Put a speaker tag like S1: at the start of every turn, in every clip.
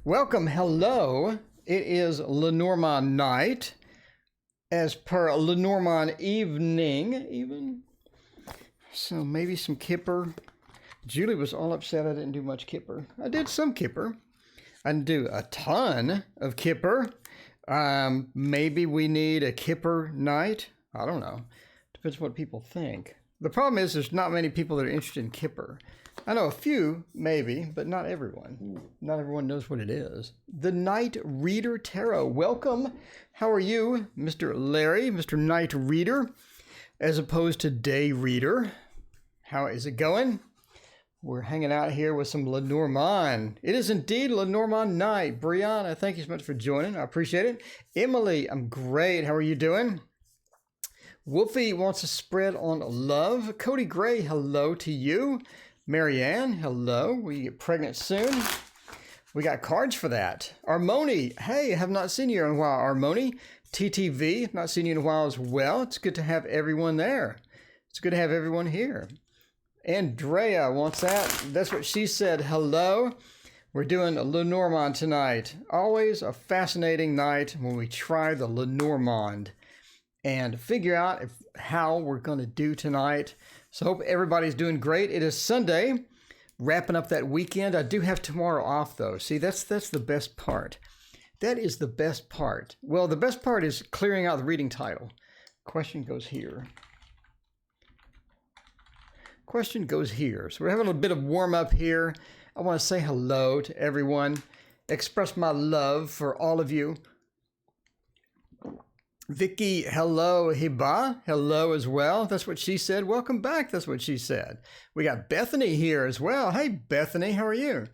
S1: Welcome, hello. It is Lenormand night, as per Lenormand evening, even. So maybe some Kipper. Julie was all upset I didn't do much Kipper. I did some Kipper. I didn't do a ton of Kipper. Maybe we need a Kipper night. I don't know. Depends what people think. The problem is there's not many people that are interested in Kipper. I know a few, maybe, but not everyone. Not everyone knows what it is. The Night Reader Tarot. Welcome. How are you, Mr. Larry, Mr. Night Reader, as opposed to Day Reader? How is it going? We're hanging out here with some Lenormand. It is indeed Lenormand night. Brianna, thank you so much for joining. I appreciate it. Emily, I'm great. How are you doing? Wolfie wants a spread on love. Cody Gray, hello to you. Marianne, hello. Will you get pregnant soon? We got cards for that. Armoni, hey, have not seen you in a while. Armoni, TTV, not seen you in a while as well. It's good to have everyone there. It's good to have everyone here. Andrea wants that. That's what she said. Hello. We're doing Lenormand tonight. Always a fascinating night when we try the Lenormand and figure out how we're going to do tonight. So hope everybody's doing great. It is Sunday, wrapping up that weekend. I do have tomorrow off, though. See, that's the best part. That is the best part. Well, the best part is clearing out the reading title. Question goes here. Question goes here. So we're having a bit of warm up here. I want to say hello to everyone. Express my love for all of you. Vicky, hello. Hiba, hello as well. That's what she said. Welcome back. That's what she said. We got Bethany here as well. Hey, Bethany, how are you?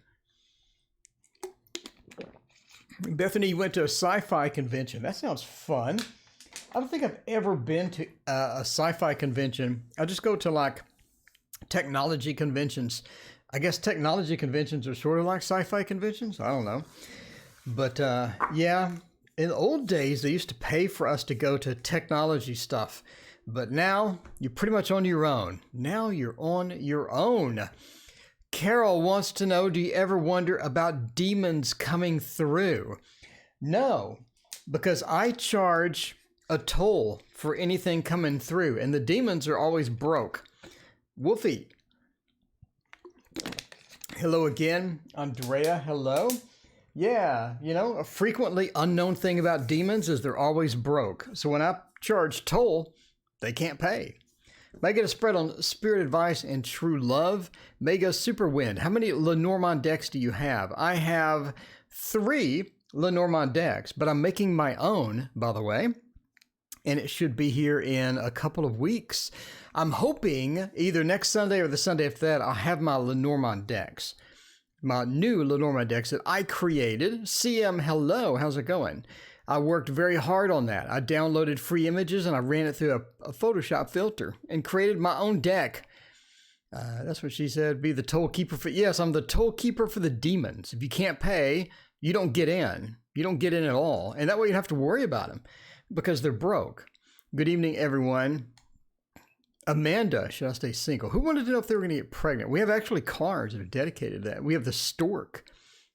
S1: Bethany, you went to a sci-fi convention. That sounds fun. I don't think I've ever been to a sci-fi convention. I just go to like technology conventions. I guess technology conventions are sort of like sci-fi conventions. I don't know. But yeah. In the old days, they used to pay for us to go to technology stuff, but now you're pretty much on your own. Now you're on your own. Carol wants to know, do you ever wonder about demons coming through? No, because I charge a toll for anything coming through, and the demons are always broke. Wolfie. Hello again. Andrea, hello. Yeah, you know, a frequently unknown thing about demons is they're always broke. So when I charge toll, they can't pay. May get a spread on Spirit Advice and True Love. Mega Super Wind. How many Lenormand decks do you have? I have 3 Lenormand decks, but I'm making my own, by the way. And it should be here in a couple of weeks. I'm hoping either next Sunday or the Sunday after that, I'll have my Lenormand decks. My new Lenormand decks that I created. CM, hello, how's it going? I worked very hard on that. I downloaded free images and I ran it through a Photoshop filter and created my own deck. That's what she said, be the toll keeper for, yes, I'm the toll keeper for the demons. If you can't pay, you don't get in. You don't get in at all. And that way you don't have to worry about them because they're broke. Good evening, everyone. Amanda, should I stay single? Who wanted to know if they were going to get pregnant? We have actually cards that are dedicated to that. We have the stork.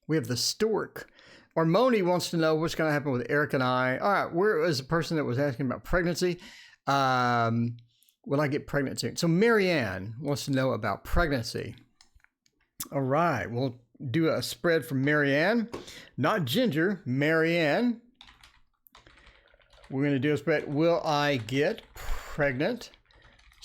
S1: We have the stork. Armoni wants to know what's going to happen with Eric and I. All right, where is the person that was asking about pregnancy? Will I get pregnant soon? So Marianne wants to know about pregnancy. All right, we'll do a spread from Marianne. Not Ginger, Marianne. We're going to do a spread. Will I get pregnant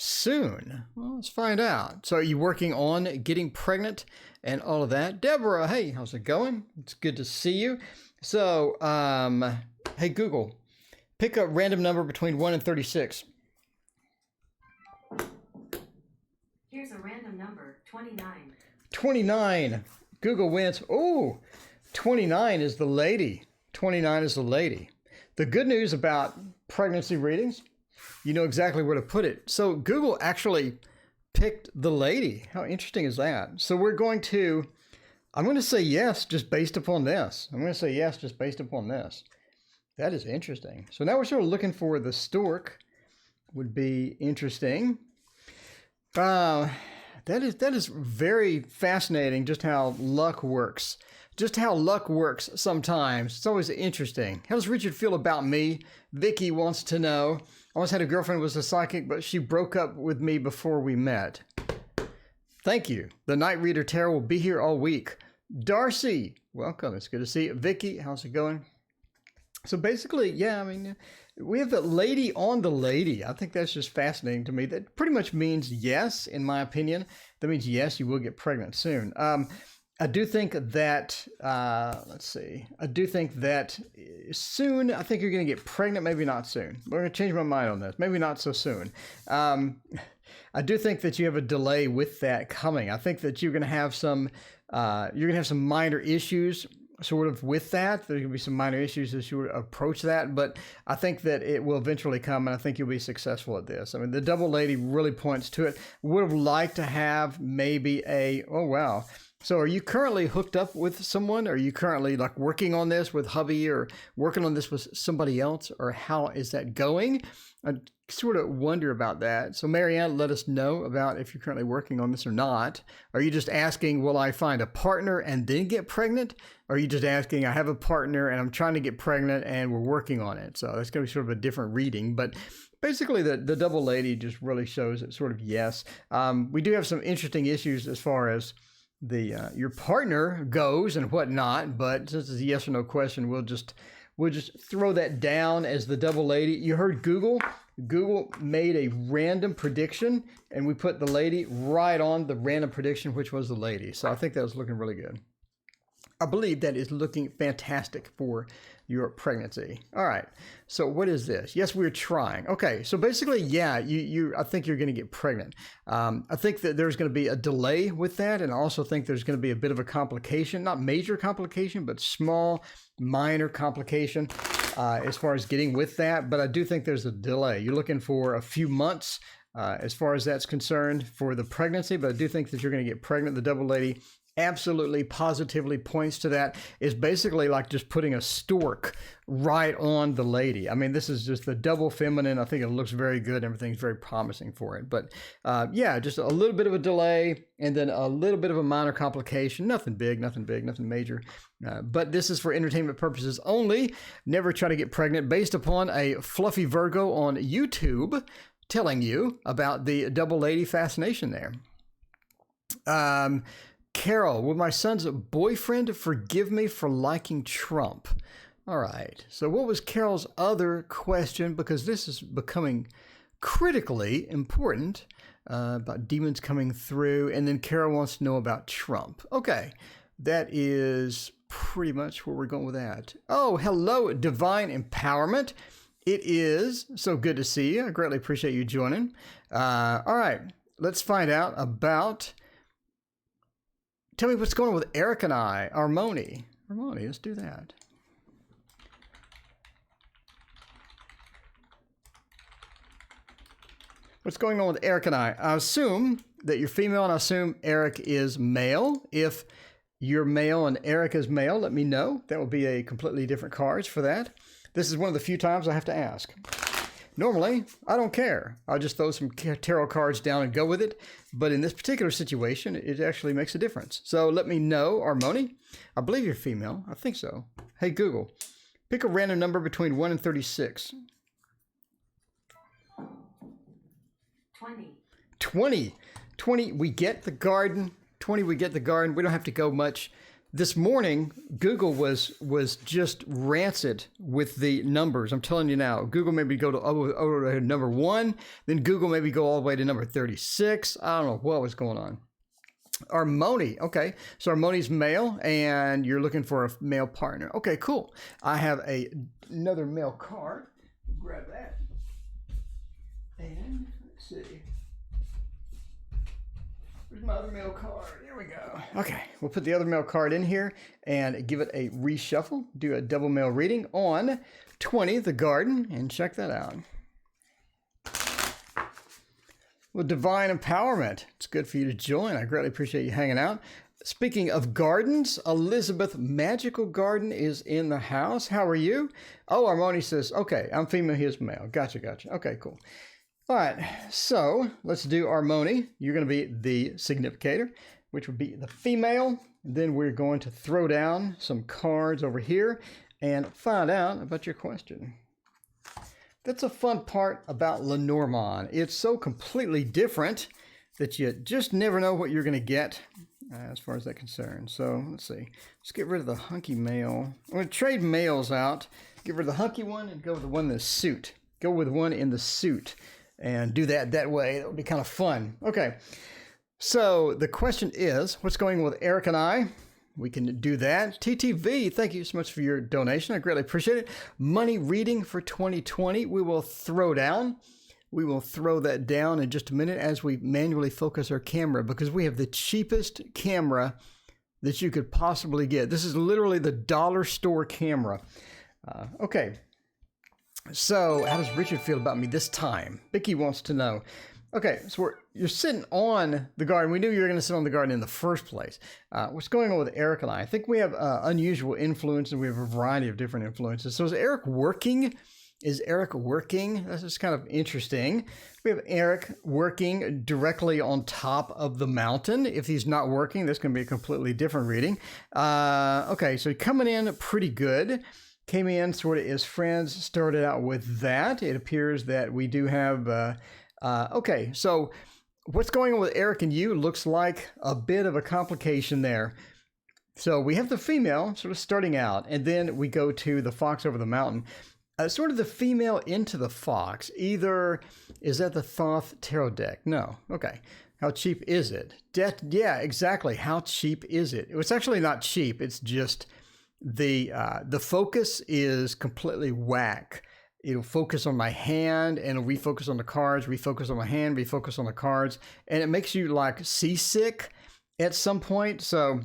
S1: soon? Well, let's find out. So are you working on getting pregnant and all of that? Deborah, hey, how's it going? It's good to see you. So, hey, Google, pick a random number between 1 and 36.
S2: Here's a random number, 29.
S1: 29. Google wins. Oh, 29 is the lady. 29 is the lady. The good news about pregnancy readings, you know exactly where to put it. So Google actually picked the lady. How interesting is that? So I'm going to say yes just based upon this. I'm going to say yes just based upon this. That is interesting. So now we're sort of looking for the stork. Would be interesting. That is very fascinating just how luck works. just how luck works sometimes. It's always interesting. How does Richard feel about me? Vicky wants to know. I once had a girlfriend who was a psychic, but she broke up with me before we met. Thank you. The Night Reader Tarot will be here all week. Darcy, welcome. It's good to see you. Vicky, how's it going? So basically, yeah, I mean, we have the lady on the lady. I think that's just fascinating to me. That pretty much means yes, in my opinion. That means yes, you will get pregnant soon. I do think that, let's see. I do think that soon, I think you're going to get pregnant. Maybe not soon. We're going to change my mind on this. Maybe not so soon. I do think that you have a delay with that coming. I think that you're going to have some minor issues sort of with that. There's going to be some minor issues as you approach that, but I think that it will eventually come, and I think you'll be successful at this. I mean, the double lady really points to it. Would have liked to have maybe oh, wow. So are you currently hooked up with someone? Are you currently like working on this with hubby or working on this with somebody else? Or how is that going? I sort of wonder about that. So Marianne, let us know about if you're currently working on this or not. Are you just asking, will I find a partner and then get pregnant? Or are you just asking, I have a partner and I'm trying to get pregnant and we're working on it? So that's going to be sort of a different reading. But basically, the double lady just really shows it sort of yes. We do have some interesting issues as far as your partner goes and whatnot, but since it's a yes or no question, we'll just throw that down as the double lady. You heard Google made a random prediction, and we put the lady right on the random prediction, which was the lady. So I think that was looking really good. I believe that is looking fantastic for your pregnancy. All right. So what is this? Yes, we're trying. Okay. So basically, yeah, I think you're going to get pregnant. I think that there's going to be a delay with that. And I also think there's going to be a bit of a complication, not major complication, but small, minor complication as far as getting with that. But I do think there's a delay. You're looking for a few months as far as that's concerned for the pregnancy. But I do think that you're going to get pregnant. The double lady absolutely positively points to that. Is basically like just putting a stork right on the lady. I mean, this is just the double feminine. I think it looks very good. Everything's very promising for it. But yeah, just a little bit of a delay and then a little bit of a minor complication. Nothing big, nothing major. But this is for entertainment purposes only. Never try to get pregnant based upon a fluffy Virgo on YouTube telling you about the double lady fascination there. Carol, will my son's boyfriend forgive me for liking Trump? All right. So what was Carol's other question? Because this is becoming critically important about demons coming through. And then Carol wants to know about Trump. Okay. That is pretty much where we're going with that. Oh, hello, Divine Empowerment. It is so good to see you. I greatly appreciate you joining. All right. Let's find out about... Tell me what's going on with Eric and I, Armoni. Armoni, let's do that. What's going on with Eric and I? I assume that you're female, and I assume Eric is male. If you're male and Eric is male, let me know. That will be a completely different cards for that. This is one of the few times I have to ask. Normally, I don't care. I'll just throw some tarot cards down and go with it. But in this particular situation, it actually makes a difference. So let me know, Armoni. I believe you're female. I think so. Hey, Google, pick a random number between 1 and 36.
S2: 20.
S1: 20. 20, we get the garden. 20, we get the garden. We don't have to go much. This morning, Google was just rancid with the numbers. I'm telling you now, Google maybe go to number 1, then Google maybe go all the way to number 36. I don't know what was going on. Armoni, okay. So Armoni's male, and you're looking for a male partner. Okay, cool. I have another male card. Grab that. And let's see. Where's my other male card? Here we go. Okay, we'll put the other male card in here and give it a reshuffle. Do a double male reading on 20, the garden, and check that out. Well, Divine Empowerment. It's good for you to join. I greatly appreciate you hanging out. Speaking of gardens, Elizabeth Magical Garden is in the house. How are you? Oh, Armoni says, okay, I'm female, he is male. Gotcha. Okay, cool. All right, so let's do Armoni. You're going to be the significator. which would be the female. Then we're going to throw down some cards over here and find out about your question. That's a fun part about Lenormand. It's so completely different that you just never know what you're going to get as far as that concerns. So let's see. Let's get rid of the hunky male. I'm going to trade males out. Get rid of the hunky one and go with the one in the suit. Go with one in the suit and do that way. That would be kind of fun. Okay. So the question is, what's going on with Eric and I? We can do that. TTV, thank you so much for your donation. I greatly appreciate it. Money reading for 2020, we will throw down. We will throw that down in just a minute as we manually focus our camera because we have the cheapest camera that you could possibly get. This is literally the dollar store camera. Okay. So how does Richard feel about me this time? Vicky wants to know. Okay, so you're sitting on the garden. We knew you were going to sit on the garden in the first place. What's going on with Eric and I? I think we have unusual influence, and we have a variety of different influences. So is Eric working? Is Eric working? This is kind of interesting. We have Eric working directly on top of the mountain. If he's not working, that's going to be a completely different reading. Okay, so coming in pretty good. Came in sort of as friends, started out with that. It appears that we do have... okay, so what's going on with Eric and you looks like a bit of a complication there. So we have the female sort of starting out, and then we go to the fox over the mountain. Sort of the female into the fox. Either, is that the Thoth tarot deck? No. Okay. How cheap is it? Yeah, exactly. How cheap is it? It's actually not cheap. It's just the focus is completely whack. It'll focus on my hand and it'll refocus on the cards, refocus on my hand, refocus on the cards. And it makes you like seasick at some point. So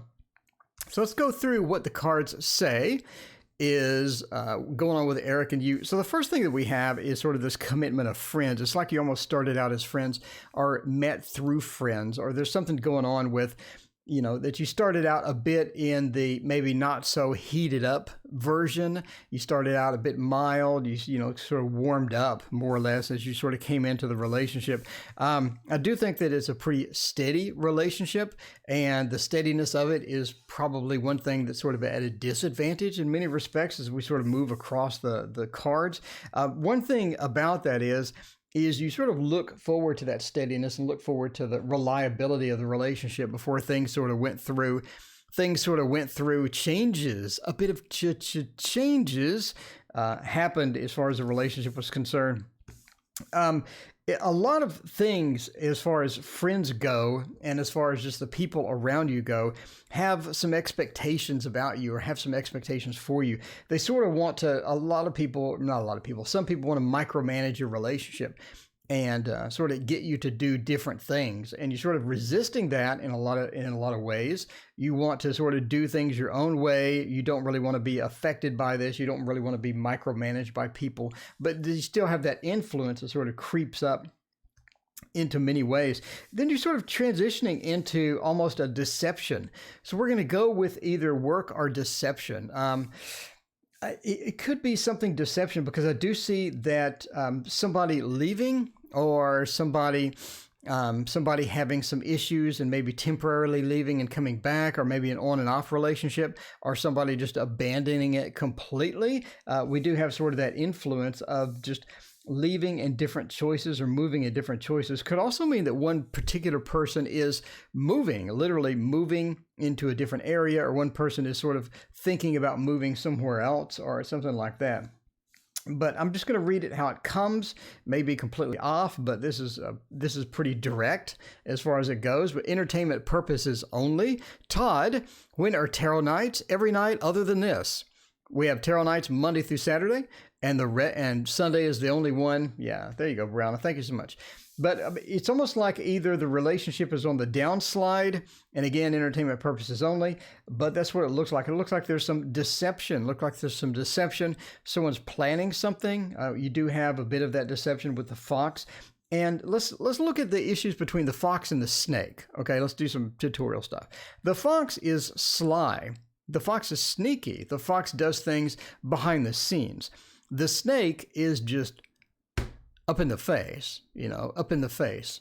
S1: let's go through what the cards say is going on with Eric and you. So the first thing that we have is sort of this commitment of friends. It's like you almost started out as friends or met through friends, or there's something going on with, you know, that you started out a bit in the maybe not so heated up version. You started out a bit mild, you know, sort of warmed up more or less as you sort of came into the relationship. I do think that it's a pretty steady relationship, and the steadiness of it is probably one thing that's sort of at a disadvantage in many respects as we sort of move across the cards. One thing about that is you sort of look forward to that steadiness and look forward to the reliability of the relationship before things sort of went through changes. A bit of changes happened as far as the relationship was concerned. A lot of things as far as friends go and as far as just the people around you go have some expectations about you or have some expectations for you. They sort of want to, some people want to micromanage your relationship and sort of get you to do different things, and you're sort of resisting that in a lot of ways. You want to sort of do things your own way. You don't really want to be affected by this. You don't really want to be micromanaged by people, but you still have that influence that sort of creeps up into many ways. Then you're sort of transitioning into almost a deception. So we're going to go with either work or deception. It could be something deception because I do see that somebody leaving or somebody having some issues and maybe temporarily leaving and coming back, or maybe an on and off relationship, or somebody just abandoning it completely. We do have sort of that influence of just leaving in different choices or moving in different choices. Could also mean that one particular person is literally moving into a different area, or one person is sort of thinking about moving somewhere else or something like that. But I'm just going to read it how it comes. Maybe completely off, but this is pretty direct as far as it goes. But entertainment purposes only. Todd, when are tarot nights? Every night other than this. We have tarot nights Monday through Saturday, and Sunday is the only one. Yeah, there you go, Brianna. Thank you so much. But it's almost like either the relationship is on the downslide, and again, entertainment purposes only, but that's what it looks like. It looks like there's some deception. Someone's planning something. You do have a bit of that deception with the fox. And let's look at the issues between the fox and the snake. Okay, let's do some tutorial stuff. The fox is sly. The fox is sneaky. The fox does things behind the scenes. The snake is just up in the face,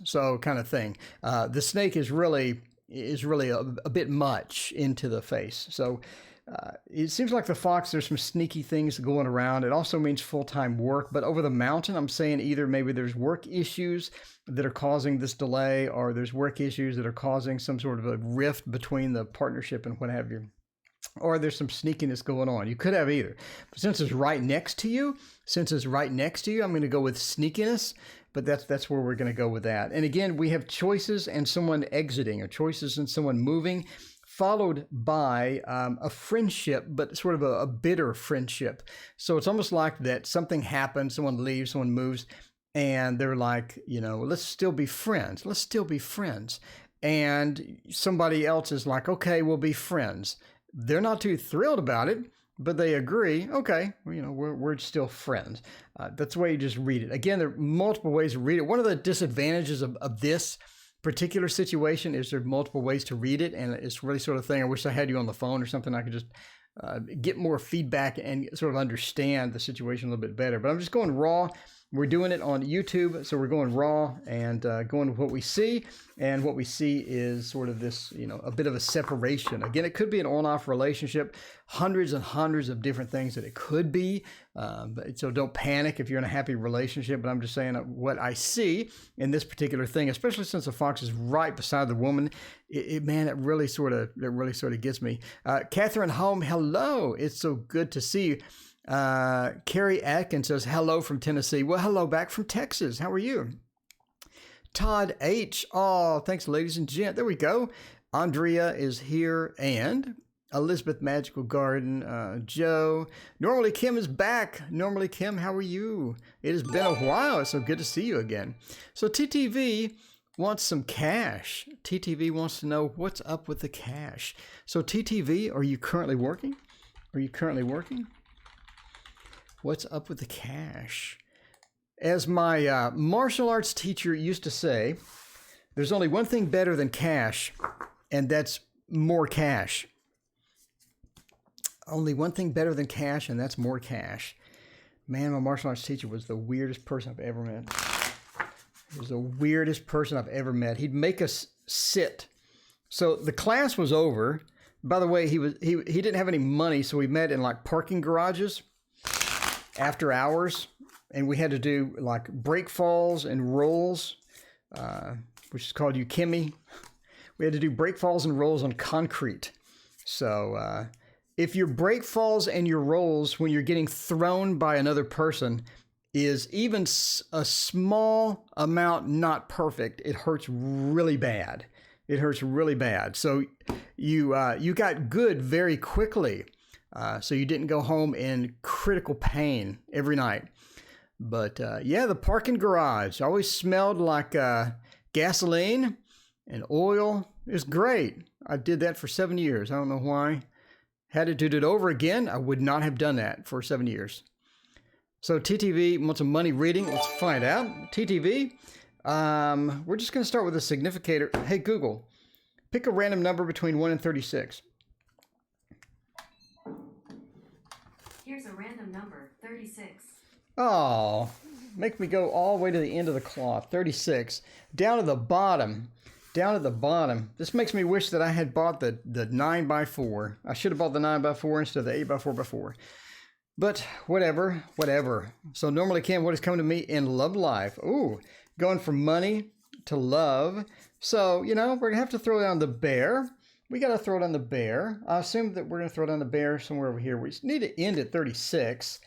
S1: so kind of thing. The snake is really is really a bit much into the face. So it seems like the fox, there's some sneaky things going around. It also means full-time work, but over the mountain, I'm saying either maybe there's work issues that are causing this delay, or there's work issues that are causing some sort of a rift between the partnership and what have you. Or there's some sneakiness going on. You could have either. But since it's right next to you, I'm going to go with sneakiness, but that's where we're going to go with that. And again, we have choices and someone exiting, or choices and someone moving, followed by a friendship, but sort of a bitter friendship. So it's almost like that something happens, someone leaves, someone moves, and they're like, let's still be friends. Let's still be friends. And somebody else is like, okay, we'll be friends. They're not too thrilled about it, but they agree, okay, we're still friends. That's the way you just read it. Again, there are multiple ways to read it. One of the disadvantages of this particular situation is there are multiple ways to read it, and it's really sort of thing, I wish I had you on the phone or something. I could just get more feedback and sort of understand the situation a little bit better. But I'm just going raw. We're doing it on YouTube, so we're going raw and going with what we see. And what we see is sort of this, a bit of a separation. Again, it could be an on-off relationship, hundreds and hundreds of different things that it could be. So don't panic if you're in a happy relationship. But I'm just saying what I see in this particular thing, especially since the fox is right beside the woman. It really sort of gets me. Catherine Home, hello. It's so good to see you. Carrie Atkins says, hello from Tennessee. Well, hello back from Texas. How are you? Todd H. Oh, thanks, ladies and gents. There we go. Andrea is here, and Elizabeth Magical Garden, Joe. Normally Kim is back. Normally Kim, how are you? It has been a while. It's so good to see you again. So TTV wants some cash. TTV wants to know what's up with the cash. So TTV, are you currently working? What's up with the cash? As my martial arts teacher used to say, there's only one thing better than cash, and that's more cash. Only one thing better than cash, and that's more cash. Man, my martial arts teacher was the weirdest person I've ever met. He was the weirdest person I've ever met. He'd make us sit. So the class was over. By the way, he didn't have any money, so we met in like parking garages after hours, and we had to do like break falls and rolls, which is called ukemi. We had to do break falls and rolls on concrete. So if your break falls and your rolls when you're getting thrown by another person is even a small amount not perfect, it hurts really bad. It hurts really bad. So you got good very quickly. So you didn't go home in critical pain every night. But yeah, the parking garage always smelled like gasoline and oil. It was great. I did that for 7 years. I don't know why. Had to do it over again, I would not have done that for 7 years. So TTV wants a money reading. Let's find out. TTV, we're just going to start with a significator. Hey, Google, pick a random number between 1 and 36.
S2: Here's a random number, 36.
S1: Oh, make me go all the way to the end of the cloth. 36. Down to the bottom. This makes me wish that I had bought the 9x4. I should have bought the 9x4 instead of the 8x4 before. But whatever. So normally, Kim, what is coming to me in love life? Ooh, going from money to love. So, we're going to have to throw down the bear. We got to throw down the bear. I assume that we're going to throw down the bear somewhere over here. We need to end at 36.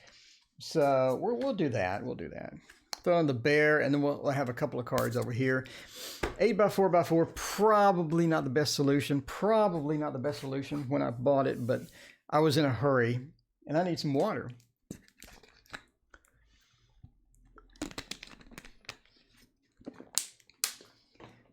S1: So we'll do that. Throw on the bear, and then we'll have a couple of cards over here. 8x4x4, probably not the best solution. When I bought it, but I was in a hurry, and I need some water.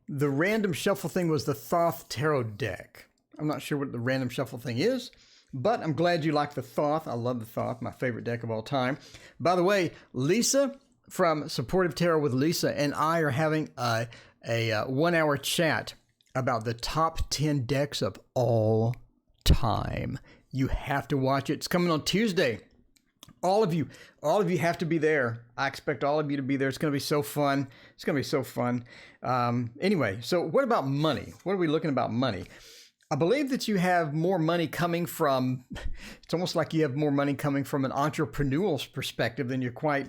S1: The random shuffle thing was the Thoth Tarot deck. I'm not sure what the random shuffle thing is, but I'm glad you like the Thoth. I love the Thoth, my favorite deck of all time. By the way, Lisa from Supportive Tarot with Lisa and I are having a 1 hour chat about the top 10 decks of all time. You have to watch it. It's coming on Tuesday. All of you have to be there. I expect all of you to be there. It's going to be so fun. It's going to be so fun. Anyway, so what about money? What are we looking about money? I believe that you have more money coming from, it's almost like you have more money coming from an entrepreneurial perspective than you're quite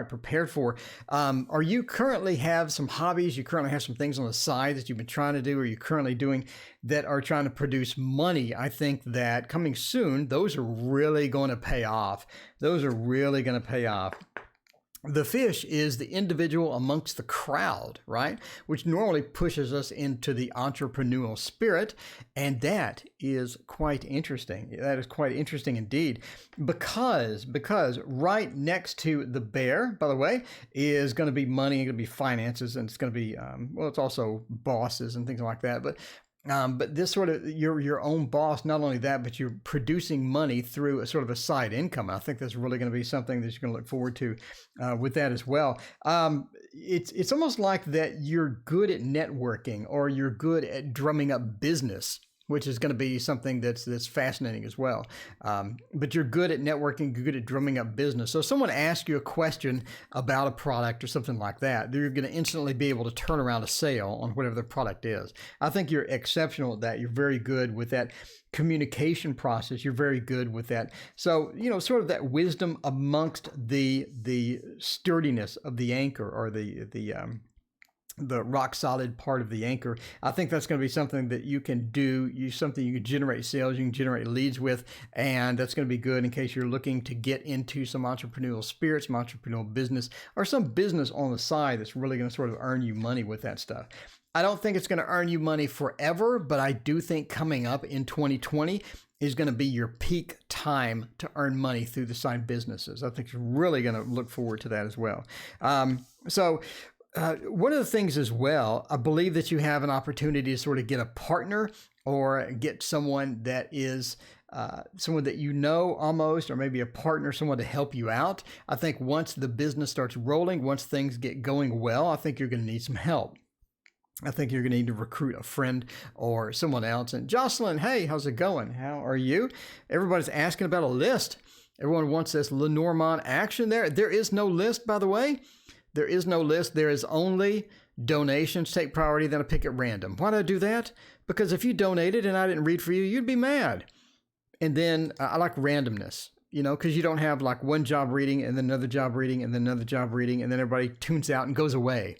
S1: prepared for. Are you currently have some hobbies? You currently have some things on the side that you've been trying to do, or you're currently doing that are trying to produce money? I think that coming soon, those are really going to pay off. Those are really going to pay off. The fish is the individual amongst the crowd, right? Which normally pushes us into the entrepreneurial spirit. And that is quite interesting. That is quite interesting indeed. Because right next to the bear, by the way, is going to be money, going to be finances, and it's going to be, well, it's also bosses and things like that. But this sort of, you're your own boss. Not only that, but you're producing money through a sort of a side income. I think that's really going to be something that you're going to look forward to with that as well. It's almost like that you're good at networking, or you're good at drumming up business, which is going to be something that's fascinating as well. But you're good at networking, you're good at drumming up business. So if someone asks you a question about a product or something like that, you're going to instantly be able to turn around a sale on whatever the product is. I think you're exceptional at that. You're very good with that communication process. You're very good with that. So, sort of that wisdom amongst the sturdiness of the anchor, or the rock solid part of the anchor. I think that's going to be something that you can do. Something you can generate sales, you can generate leads with, and that's going to be good in case you're looking to get into some entrepreneurial spirit, some entrepreneurial business, or some business on the side that's really going to sort of earn you money with that stuff. I don't think it's going to earn you money forever, but I do think coming up in 2020 is going to be your peak time to earn money through the side businesses. I think you're really going to look forward to that as well. One of the things as well, I believe that you have an opportunity to sort of get a partner, or get someone that is someone that almost, or maybe a partner, someone to help you out. I think once the business starts rolling, once things get going well, I think you're going to need some help. I think you're going to need to recruit a friend or someone else. And Jocelyn, hey, how's it going? How are you? Everybody's asking about a list. Everyone wants this Lenormand action there. There is no list, by the way. There is no list. There is only donations. Take priority, then I pick at random. Why did I do that? Because if you donated and I didn't read for you, you'd be mad. And then I like randomness, because you don't have like one job reading and then another job reading and then another job reading, and then everybody tunes out and goes away.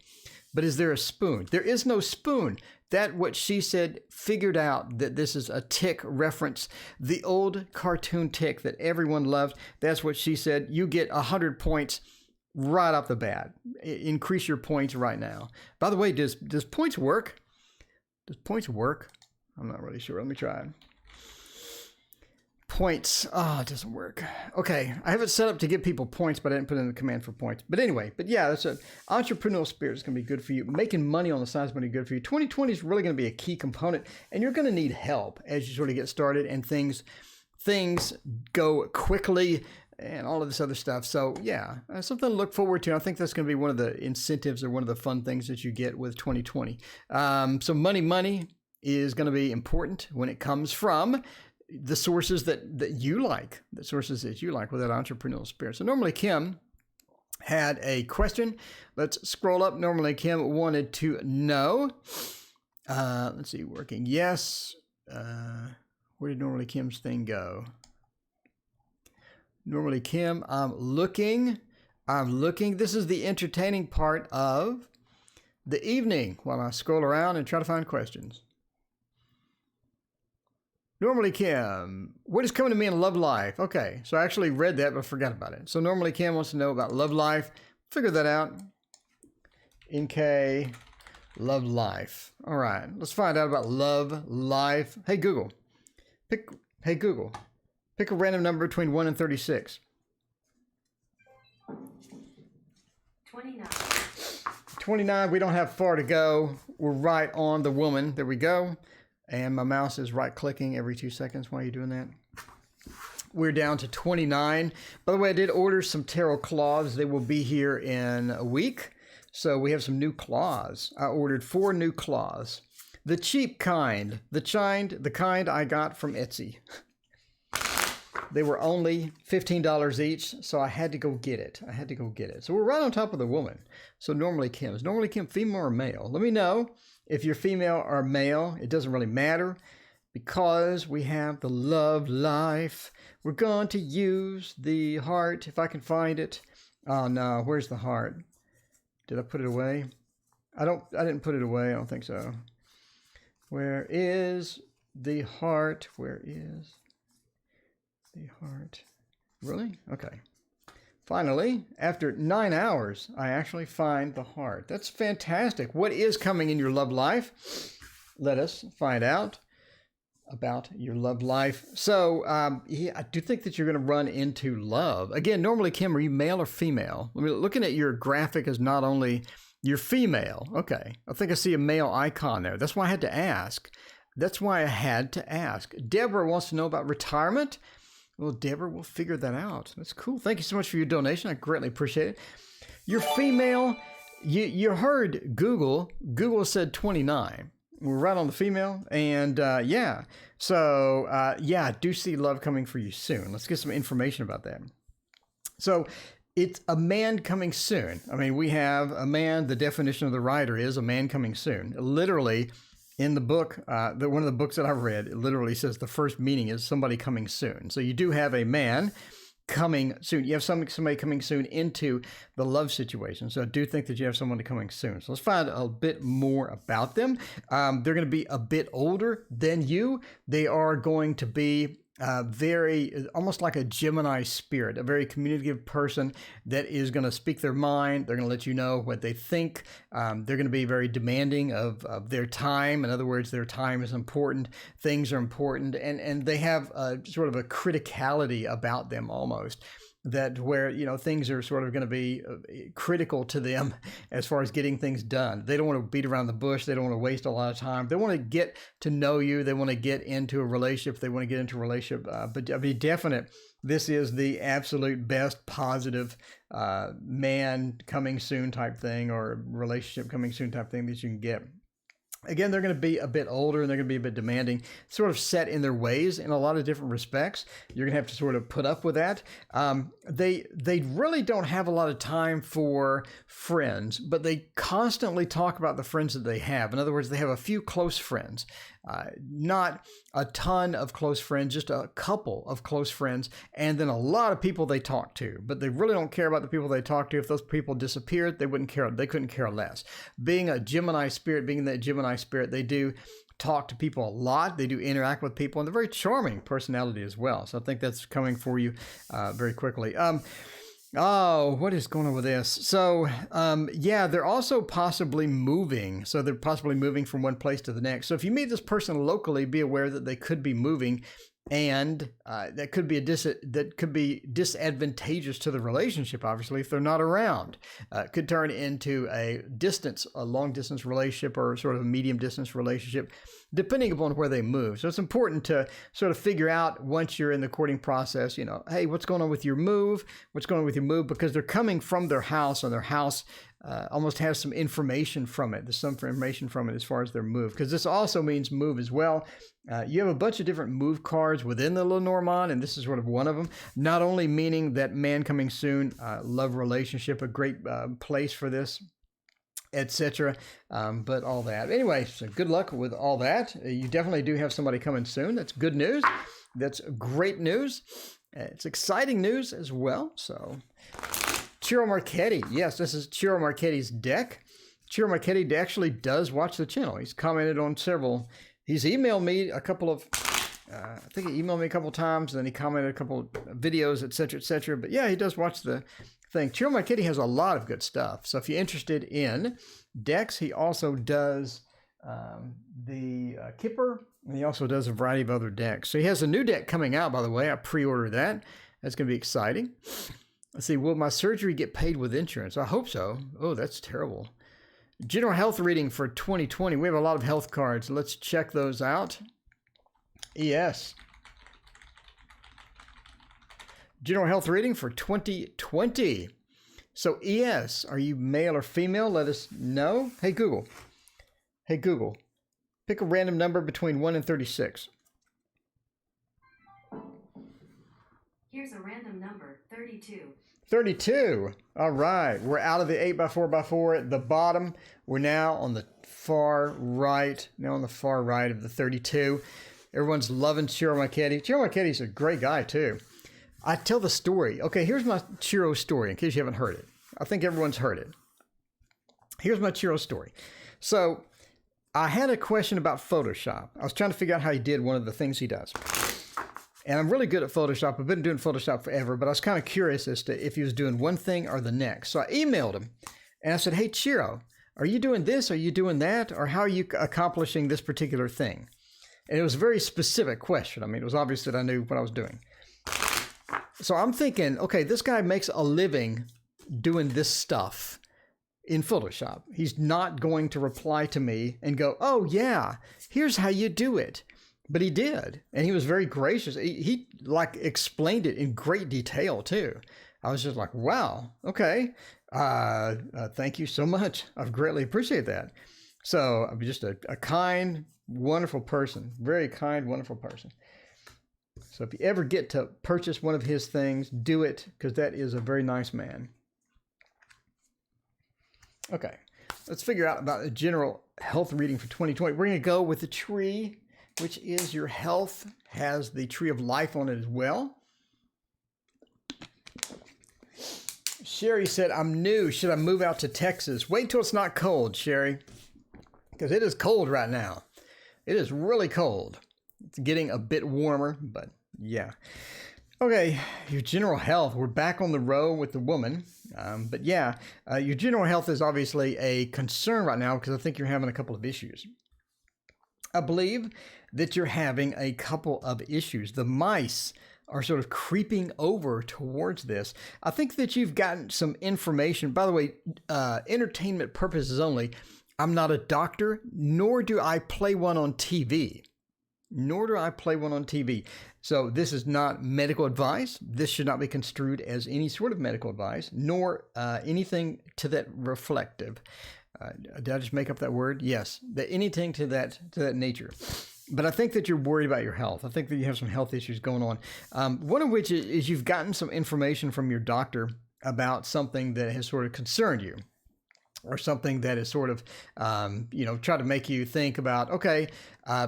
S1: But is there a spoon? There is no spoon. That what she said figured out that this is a tick reference, the old cartoon tick that everyone loved. That's what she said. You get 100 points right off the bat. Increase your points right now. By the way, does points work? Does points work? I'm not really sure. Let me try. Points. It doesn't work. Okay. I have it set up to give people points, but I didn't put in the command for points. But anyway, yeah, that's an entrepreneurial spirit is going to be good for you. Making money on the side is going to be good for you. 2020 is really going to be a key component, and you're going to need help as you sort of get started and things go quickly and all of this other stuff. So yeah, something to look forward to. I think that's going to be one of the incentives or one of the fun things that you get with 2020. So money is going to be important when it comes from the sources that you like, with that entrepreneurial spirit. So normally Kim had a question. Let's scroll up. Normally Kim wanted to know, let's see, working. Yes. Where did normally Kim's thing go? Normally Kim, I'm looking. This is the entertaining part of the evening while I scroll around and try to find questions. Normally Kim, what is coming to me in love life? Okay, so I actually read that, but forgot about it. So normally Kim wants to know about love life. Figure that out. NK, love life. All right, let's find out about love life. Hey Google, pick a random number between 1 and 36.
S2: 29.
S1: 29, we don't have far to go. We're right on the woman. There we go. And my mouse is right clicking every 2 seconds. Why are you doing that? We're down to 29. By the way, I did order some tarot claws. They will be here in a week. So we have some new claws. I ordered 4 new claws. The cheap kind. The kind I got from Etsy. They were only $15 each, so I had to go get it. So we're right on top of the woman. So Normally Kim. Is Normally Kim female or male? Let me know if you're female or male. It doesn't really matter because we have the love life. We're going to use the heart if I can find it. Oh no, where's the heart? Did I put it away? I didn't put it away. I don't think so. Where is the heart? Where is the heart? Really? Okay. Finally, after 9 hours, I actually find the heart. That's fantastic. What is coming in your love life? Let us find out about your love life. So, yeah, I do think that you're going to run into love. Again, normally, Kim, are you male or female? I mean, looking at your graphic is not only you're female. Okay. I think I see a male icon there. That's why I had to ask. Deborah wants to know about retirement. Well, Deborah, we'll figure that out. That's cool. Thank you so much for your donation. I greatly appreciate it. You're female. You heard Google. Google said 29. We're right on the female. And yeah. So, yeah, I do see love coming for you soon. Let's get some information about that. So, it's a man coming soon. I mean, we have a man. The definition of the writer is a man coming soon. Literally, in the book, one of the books that I've read, it literally says the first meaning is somebody coming soon. So you do have a man coming soon. You have somebody coming soon into the love situation. So I do think that you have someone coming soon. So let's find a bit more about them. They're going to be a bit older than you. They are going to be very, almost like a Gemini spirit, a very communicative person that is going to speak their mind. They're going to let you know what they think. They're going to be very demanding of their time. In other words, their time is important. Things are important. And they have sort of a criticality about them almost. That where, you know, things are sort of going to be critical to them as far as getting things done. They don't want to beat around the bush. They don't want to waste a lot of time. They want to get to know you. They want to get into a relationship. They want to get into a relationship. But I mean, definite, this is the absolute best positive man coming soon type thing, or relationship coming soon type thing that you can get. Again, they're going to be a bit older and they're going to be a bit demanding, sort of set in their ways in a lot of different respects. You're going to have to sort of put up with that. They really don't have a lot of time for friends, but they constantly talk about the friends that they have. In other words, they have a few close friends, not a ton of close friends, just a couple of close friends, and then a lot of people they talk to. But they really don't care about the people they talk to. If those people disappeared, they wouldn't care. They couldn't care less. Being a Gemini spirit, being that Gemini spirit, they do talk to people a lot. They do interact with people, and they're very charming personality as well. So I think that's coming for you very quickly. Oh, what is going on with this? So, yeah, they're also possibly moving. So they're possibly moving from one place to the next. So if you meet this person locally, be aware that they could be moving, and that could be disadvantageous to the relationship. Obviously, if they're not around, it could turn into a long distance relationship, or sort of a medium distance relationship, depending upon where they move. So it's important to sort of figure out once you're in the courting process, you know, hey, what's going on with your move? What's going on with your move? Because they're coming from their house, and their house almost has some information from it. There's some information from it as far as their move, because this also means move as well. You have a bunch of different move cards within the Lenormand, and this is sort of one of them. Not only meaning that man coming soon, love relationship, a great place for this, etc. But all that. Anyway, so good luck with all that. You definitely do have somebody coming soon. That's good news. That's great news. It's exciting news as well. So, Ciro Marchetti. Yes, this is Ciro Marchetti's deck. Ciro Marchetti actually does watch the channel. He's commented on several. He's emailed me a couple of, I think he emailed me a couple of times, and then he commented a couple of videos, etc., etc. But yeah, he does watch the thing. Ciro Marchetti has a lot of good stuff. So if you're interested in decks, he also does the Kipper, and he also does a variety of other decks. So he has a new deck coming out, by the way. I pre-ordered that. That's going to be exciting. Let's see, will my surgery get paid with insurance? I hope so. Oh, that's terrible. General health reading for 2020. We have a lot of health cards. Let's check those out. ES. General health reading for 2020. So ES, are you male or female? Let us know. Hey Google. Hey Google. Pick a random number between 1 and 36.
S2: Here's a random number, 32.
S1: 32. All right. We're out of the 8x4x4 at the bottom. We're now on the far right. Now on the far right of the 32. Everyone's loving Chiro Marchetti. Chiro Marchetti's a great guy, too. I tell the story. Okay, here's my Chiro story, in case you haven't heard it. I think everyone's heard it. Here's my Chiro story. So, I had a question about Photoshop. I was trying to figure out how he did one of the things he does. And I'm really good at Photoshop. I've been doing Photoshop forever, but I was kind of curious as to if he was doing one thing or the next. So I emailed him, and I said, hey, Chiro, are you doing this? Are you doing that? Or how are you accomplishing this particular thing? And it was a very specific question. I mean, it was obvious that I knew what I was doing. So I'm thinking, okay, this guy makes a living doing this stuff in Photoshop. He's not going to reply to me and go, oh, yeah, here's how you do it. But he did, and he was very gracious. He like explained it in great detail too. I was just like, wow, okay. Thank you so much. I've greatly appreciate that. So I'm just a kind, wonderful person, very kind, wonderful person. So if you ever get to purchase one of his things, do it, because that is a very nice man. Okay, let's figure out about a general health reading for 2020. We're going to go with the tree, which is your health, has the tree of life on it as well. Sherry said, I'm new. Should I move out to Texas? Wait till it's not cold, Sherry, because it is cold right now. It is really cold. It's getting a bit warmer, but yeah. Okay, your general health. We're back on the row with the woman. But yeah, your general health is obviously a concern right now because I think you're having a couple of issues. I believe that you're having a couple of issues. The mice are sort of creeping over towards this. I think that you've gotten some information. By the way, entertainment purposes only. I'm not a doctor, nor do I play one on TV. So this is not medical advice. This should not be construed as any sort of medical advice, nor anything to that reflective. Did I just make up that word? Yes, anything to that nature. But I think that you're worried about your health. I think that you have some health issues going on. One of which is you've gotten some information from your doctor about something that has sort of concerned you, or something that is sort of, try to make you think about, okay,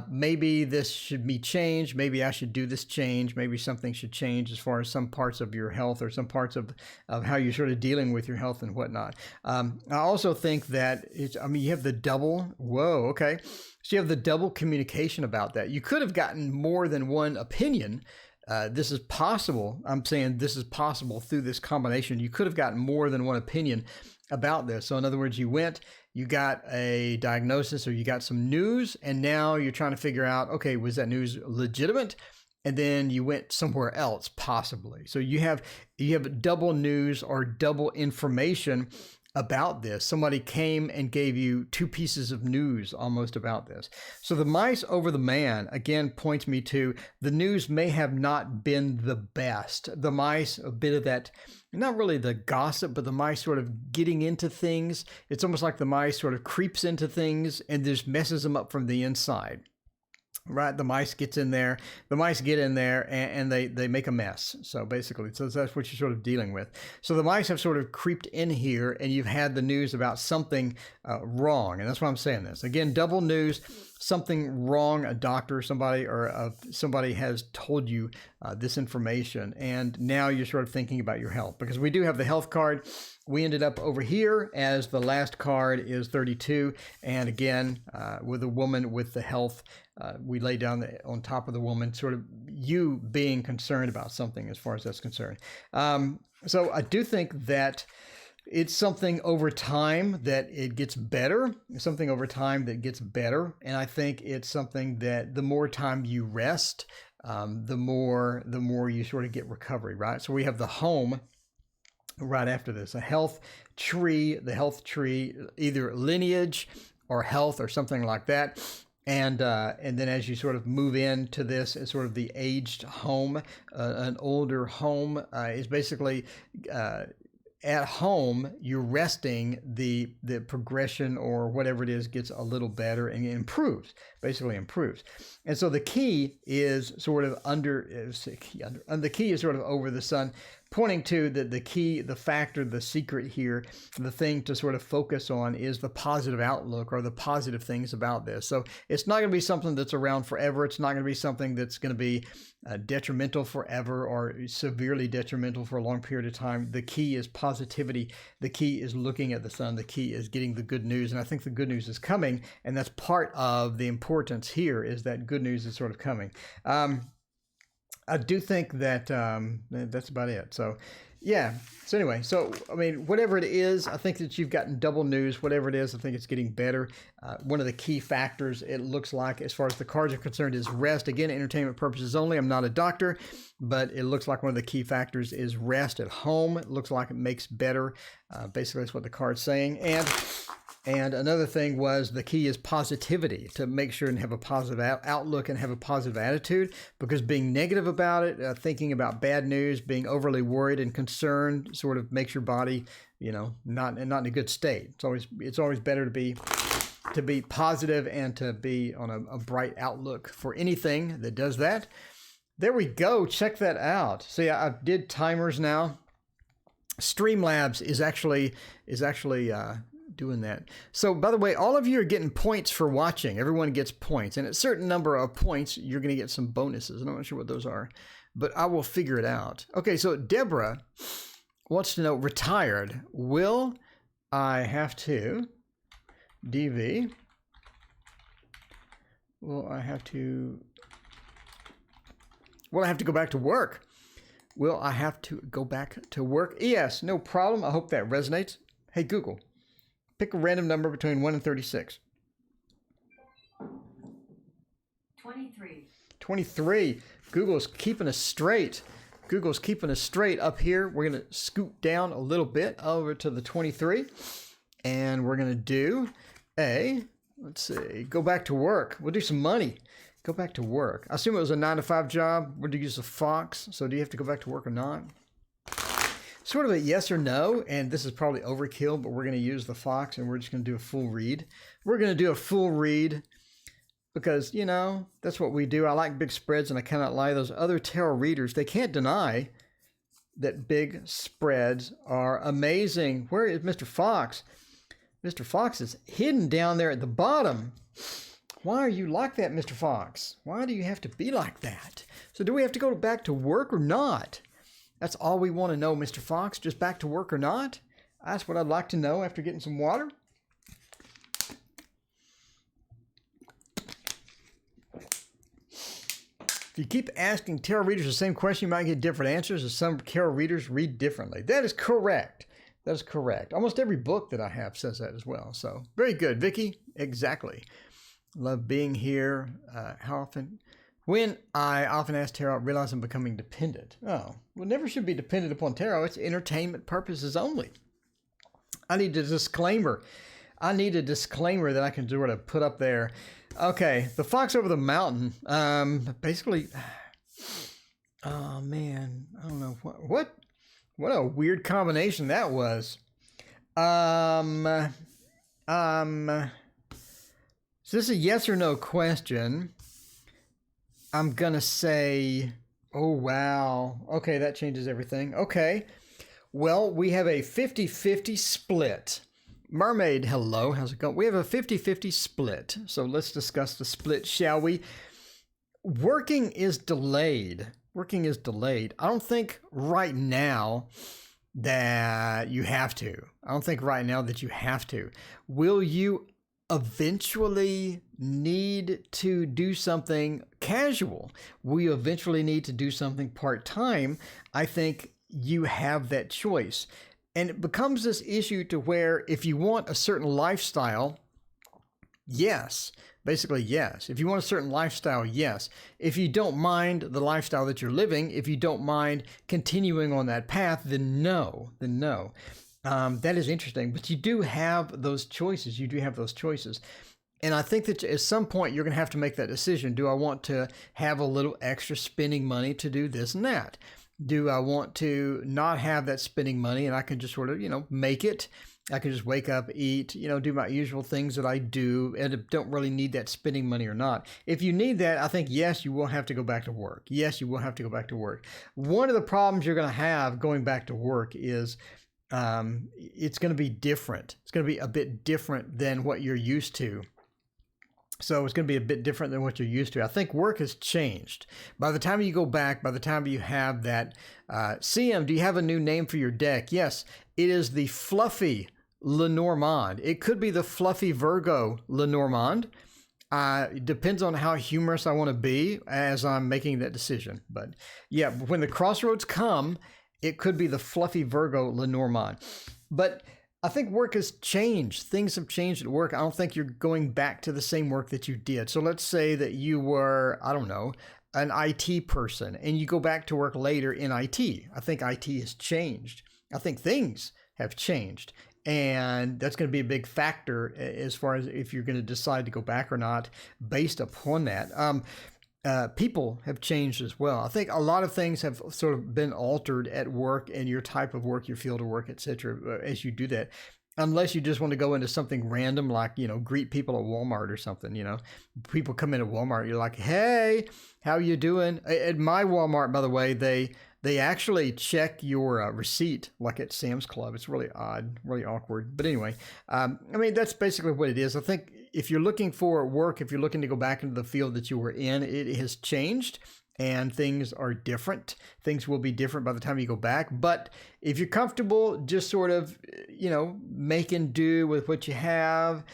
S1: maybe this should be changed. Maybe I should do this change. Maybe something should change as far as some parts of your health or some parts of how you're sort of dealing with your health and whatnot. I also think that you have the double, okay. So you have the double communication about that. You could have gotten more than one opinion. This is possible. I'm saying this is possible through this combination. You could have gotten more than one opinion about this. So in other words, you got a diagnosis or you got some news, and now you're trying to figure out, okay, was that news legitimate? And then you went somewhere else possibly. So you have double news or double information about this. Somebody came and gave you two pieces of news almost about this. So the mice over the man, again, points me to the news may have not been the best. The mice, a bit of that, not really the gossip, but the mice sort of getting into things. It's almost like the mice sort of creeps into things and just messes them up from the inside. Right, the mice get in there, and they make a mess. So basically, that's what you're sort of dealing with. So the mice have sort of creeped in here, and you've had the news about something wrong, and that's why I'm saying this. Again, double news, something wrong. A doctor, somebody has told you this information, and now you're sort of thinking about your health, because we do have the health card. We ended up over here as the last card is 32, and again, with a woman with the health. We lay down on top of the woman, sort of you being concerned about something as far as that's concerned. So I do think that it's something over time that it gets better, something over time that gets better. And I think it's something that the more time you rest, the more you sort of get recovery, right? So we have the home right after this, a health tree, the health tree, either lineage or health or something like that. And then as you sort of move into this, it's sort of the aged home, an older home is basically at home, you're resting, the progression or whatever it is gets a little better and improves, basically improves. And so the key is sort of the key is sort of over the sun, pointing to the key, the factor, the secret here, the thing to sort of focus on is the positive outlook or the positive things about this. So it's not going to be something that's around forever. It's not going to be something that's going to be detrimental forever or severely detrimental for a long period of time. The key is positivity. The key is looking at the sun. The key is getting the good news. And I think the good news is coming. And that's part of the importance here, is that good news is sort of coming. I do think that that's about it. So, yeah. So anyway, so, I mean, whatever it is, I think that you've gotten double news. Whatever it is, I think it's getting better. One of the key factors, it looks like, as far as the cards are concerned, is rest. Again, entertainment purposes only. I'm not a doctor, but it looks like one of the key factors is rest at home. It looks like it makes better. Basically, that's what the card's saying. And another thing was the key is positivity, to make sure and have a positive outlook and have a positive attitude, because being negative about it, thinking about bad news, being overly worried and concerned sort of makes your body, not in a good state. It's always better to be positive and to be on a bright outlook for anything that does that. There we go. Check that out. See, I did timers now. Streamlabs is actually doing that. So, by the way, all of you are getting points for watching. Everyone gets points, and at a certain number of points, you're going to get some bonuses. I'm not sure what those are, but I will figure it out. Okay, so Deborah wants to know, retired, will I have to DV? Will I have to go back to work? Will I have to go back to work? Yes, no problem. I hope that resonates. Hey, Google, pick a random number between 1 and 36.
S2: 23.
S1: 23. Google's keeping us straight. Google's keeping us straight up here. We're going to scoot down a little bit over to the 23. And we're going to do let's see, go back to work. We'll do some money. Go back to work. I assume it was a 9-to-5 job. We're going to use a fox. So do you have to go back to work or not? Sort of a yes or no, and this is probably overkill, but we're going to use the fox and we're just going to do a full read. We're going to do a full read because, that's what we do. I like big spreads, and I cannot lie. Those other tarot readers, they can't deny that big spreads are amazing. Where is Mr. Fox? Mr. Fox is hidden down there at the bottom. Why are you like that, Mr. Fox? Why do you have to be like that? So do we have to go back to work or not? That's all we want to know, Mr. Fox. Just back to work or not? That's what I'd like to know after getting some water. If you keep asking tarot readers the same question, you might get different answers, as some tarot readers read differently. That is correct. That is correct. Almost every book that I have says that as well. So very good, Vicky. Exactly. Love being here. How often? When I often ask tarot, I realize I'm becoming dependent. Oh, well, never should be dependent upon tarot. It's entertainment purposes only. I need a disclaimer. That I can sort of put up there. Okay, the fox over the mountain. Basically, oh man, I don't know what a weird combination that was. Is this a yes or no question? I'm gonna say, oh wow. Okay, that changes everything. Okay. Well, we have a 50-50 split. Mermaid, hello, how's it going? We have a 50-50 split. So let's discuss the split, shall we? Working is delayed. I don't think right now that you have to. Will you eventually need to do something casual? Will you eventually need to do something part-time? I think you have that choice. And it becomes this issue to where if you want a certain lifestyle, yes. Basically, yes. If you want a certain lifestyle, yes. If you don't mind the lifestyle that you're living, if you don't mind continuing on that path, then no. That is interesting. But you do have those choices. And I think that at some point you're going to have to make that decision. Do I want to have a little extra spending money to do this and that? Do I want to not have that spending money and I can just sort of, make it? I can just wake up, eat, do my usual things that I do and don't really need that spending money or not. If you need that, I think, yes, you will have to go back to work. Yes, you will have to go back to work. One of the problems you're going to have going back to work is it's going to be different. It's going to be a bit different than what you're used to. So it's going to be a bit different than what you're used to. I think work has changed. By the time you go back, by the time you have that, CM, do you have a new name for your deck? Yes, it is the Fluffy Lenormand. It could be the Fluffy Virgo Lenormand. It depends on how humorous I want to be as I'm making that decision. But yeah, when the crossroads come, it could be the Fluffy Virgo Lenormand. But I think work has changed. Things have changed at work. I don't think you're going back to the same work that you did. So let's say that you were, I don't know, an IT person and you go back to work later in IT. I think IT has changed. I think things have changed. And that's going to be a big factor as far as if you're going to decide to go back or not based upon that. People have changed as well. I think a lot of things have sort of been altered at work and your type of work, your field of work, etc. as you do that. Unless you just want to go into something random like, greet people at Walmart or something, People come into Walmart, you're like, hey, how you doing? At my Walmart, by the way, they actually check your receipt like at Sam's Club. It's really odd, really awkward. But anyway, that's basically what it is. I think if you're looking for work, if you're looking to go back into the field that you were in, it has changed and things are different. Things will be different by the time you go back. But if you're comfortable just sort of, making do with what you have,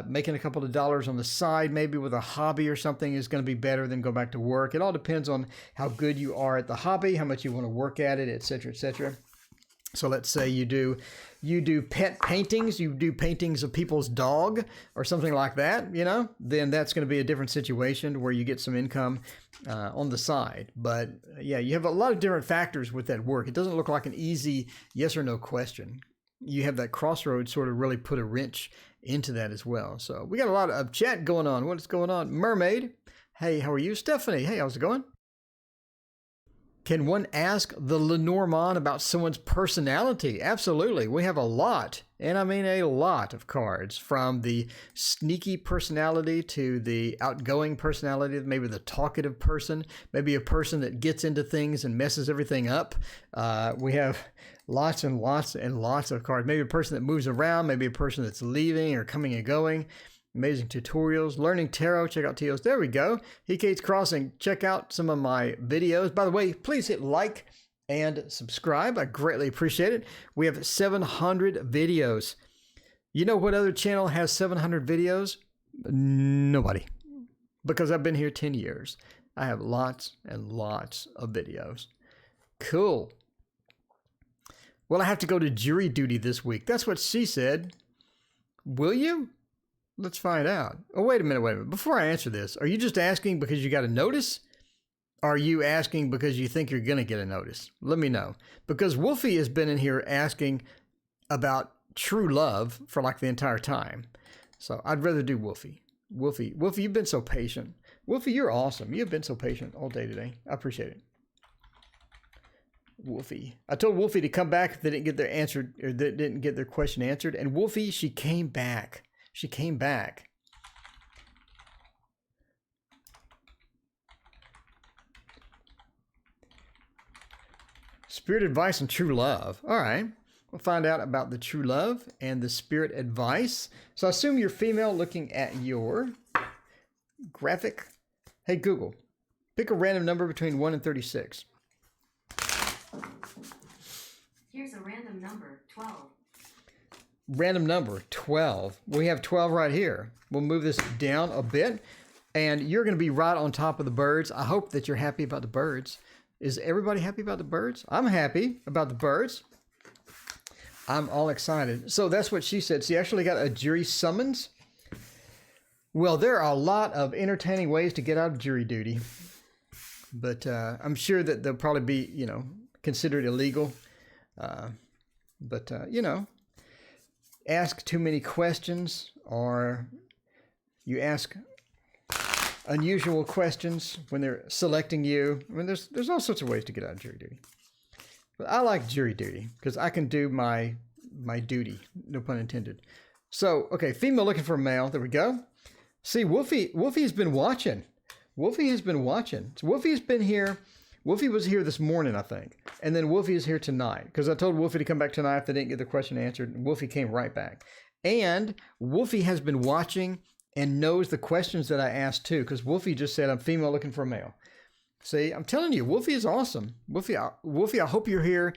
S1: making a couple of dollars on the side, maybe with a hobby or something is going to be better than go back to work. It all depends on how good you are at the hobby, how much you want to work at it, et cetera, et cetera. So let's say you do pet paintings, you do paintings of people's dog or something like that, then that's going to be a different situation where you get some income on the side. But yeah, you have a lot of different factors with that work. It doesn't look like an easy yes or no question. You have that crossroads sort of really put a wrench into that as well. So we got a lot of chat going on. What's going on? Mermaid. Hey, how are you? Stephanie. Hey, how's it going? Can one ask the Lenormand about someone's personality? Absolutely. We have a lot, and I mean a lot of cards, from the sneaky personality to the outgoing personality, maybe the talkative person, maybe a person that gets into things and messes everything up. We have lots and lots and lots of cards. Maybe a person that moves around, maybe a person that's leaving or coming and going. Amazing tutorials, learning tarot, check out Teos. There we go. Kate's Crossing. Check out some of my videos. By the way, please hit like and subscribe. I greatly appreciate it. We have 700 videos. You know what other channel has 700 videos? Nobody. Because I've been here 10 years. I have lots and lots of videos. Cool. Well, I have to go to jury duty this week. That's what she said. Will you? Let's find out. Oh, wait a minute. Before I answer this, are you just asking because you got a notice? Or are you asking because you think you're going to get a notice? Let me know. Because Wolfie has been in here asking about true love for like the entire time. So I'd rather do Wolfie. Wolfie, you've been so patient. Wolfie, you're awesome. You've been so patient all day today. I appreciate it. Wolfie. I told Wolfie to come back if they didn't get their answer, or they didn't get their question answered. And Wolfie, she came back. She came back. Spirit advice on true love. All right. We'll find out about the true love and the spirit advice. So I assume you're female looking at your graphic. Hey, Google, pick a random number between 1 and 36.
S2: Here's a random number, 12.
S1: Random number 12. We have 12 right here. We'll move this down a bit and you're going to be right on top of the birds. I hope that you're happy about the birds. Is everybody happy about the birds? I'm happy about the birds. I'm all excited. So that's what she said. She actually got a jury summons. Well, there are a lot of entertaining ways to get out of jury duty, but I'm sure that they'll probably be, considered illegal. But ask too many questions, or you ask unusual questions when they're selecting you. I mean, there's all sorts of ways to get out of jury duty. But I like jury duty because I can do my duty, no pun intended. So, okay, female looking for a male. There we go. See, Wolfie has been watching. Wolfie has been watching. So Wolfie has been here. Wolfie was here this morning, I think. And then Wolfie is here tonight because I told Wolfie to come back tonight if they didn't get the question answered. And Wolfie came right back. And Wolfie has been watching and knows the questions that I asked too, because Wolfie just said, I'm female looking for a male. See, I'm telling you, Wolfie is awesome. Wolfie, I hope you're here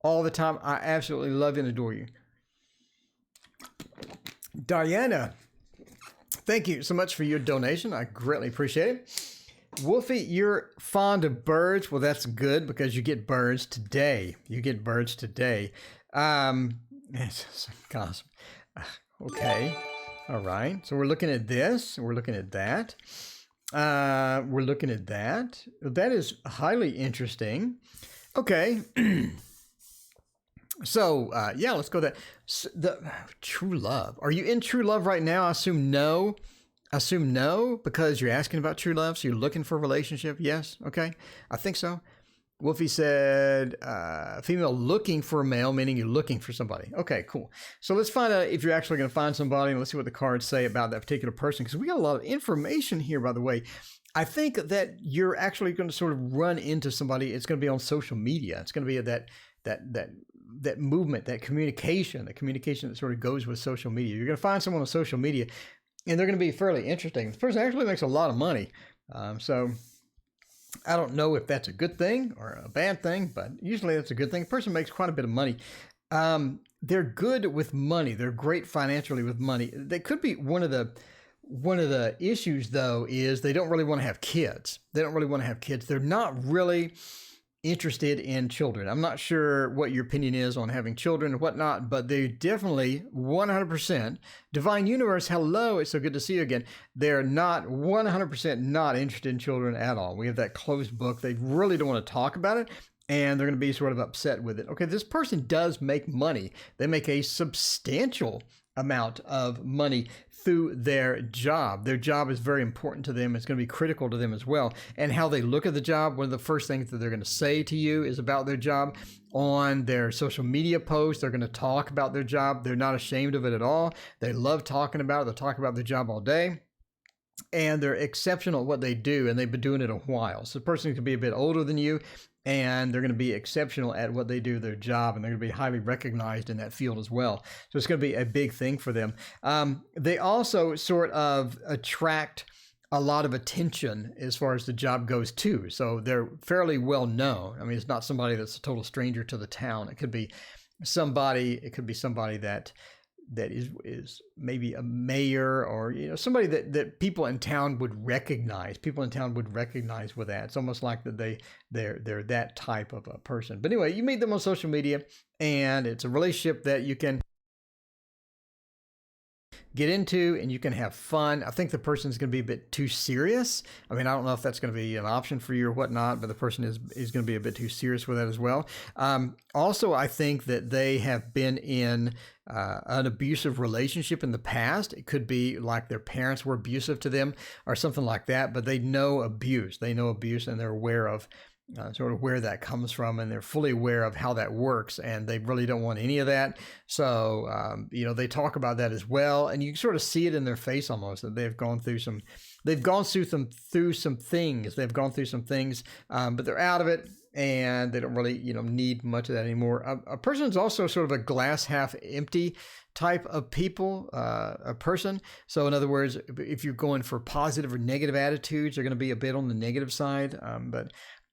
S1: all the time. I absolutely love and adore you. Diana, thank you so much for your donation. I greatly appreciate it. Wolfie, you're fond of birds. Well, that's good because you get birds today. You get birds today. Gosh. Okay. All right. So we're looking at this. We're looking at that. We're looking at that. That is highly interesting. Okay. So, yeah, let's go that. The true love. Are you in true love right now? I assume no. Because you're asking about true love. So you're looking for a relationship. Yes. Okay. I think so. Wolfie said, female looking for a male, meaning you're looking for somebody. Okay, cool. So let's find out if you're actually going to find somebody, and let's see what the cards say about that particular person, because we got a lot of information here, by the way. I think that you're actually going to sort of run into somebody. It's going to be on social media. It's going to be that movement, that communication that sort of goes with social media. You're going to find someone on social media, and they're going to be fairly interesting. This person actually makes a lot of money. So I don't know if that's a good thing or a bad thing, but usually that's a good thing. The person makes quite a bit of money. They're good with money. They're great financially with money. They could be one of the issues, though, is they don't really want to have kids. They're not really interested in children. I'm not sure what your opinion is on having children and whatnot, but they definitely 100%. Divine Universe, hello. It's so good to see you again. They're not 100% not interested in children at all. We have that closed book. They really don't want to talk about it, and they're going to be sort of upset with it. Okay, this person does make money. They make a substantial amount of money through their job. Their job is very important to them. It's going to be critical to them as well. And how they look at the job, one of the first things that they're going to say to you is about their job. On their social media posts, they're going to talk about their job. They're not ashamed of it at all. They love talking about it. They'll talk about their job all day. And they're exceptional at what they do, and they've been doing it a while. So the person can be a bit older than you, and they're going to be exceptional at what they do, their job, and they're going to be highly recognized in that field as well. So it's going to be a big thing for them. They also sort of attract a lot of attention as far as the job goes too. So they're fairly well known. I mean, it's not somebody that's a total stranger to the town. It could be somebody that is maybe a mayor, or somebody that people in town would recognize. People in town would recognize with that. It's almost like that they're that type of a person. But anyway, you meet them on social media, and it's a relationship that you can get into and you can have fun. I think the person's going to be a bit too serious. I mean, I don't know if that's going to be an option for you or whatnot, but the person is going to be a bit too serious with that as well. Also, I think that they have been in an abusive relationship in the past. It could be like their parents were abusive to them or something like that, but they know abuse. And they're aware of sort of where that comes from, and they're fully aware of how that works, and they really don't want any of that. So, they talk about that as well, and you sort of see it in their face almost, that they've gone through some things, but they're out of it, and they don't really, need much of that anymore. A person's also sort of a glass half empty type of person. So in other words, if you're going for positive or negative attitudes, they're going to be a bit on the negative side, but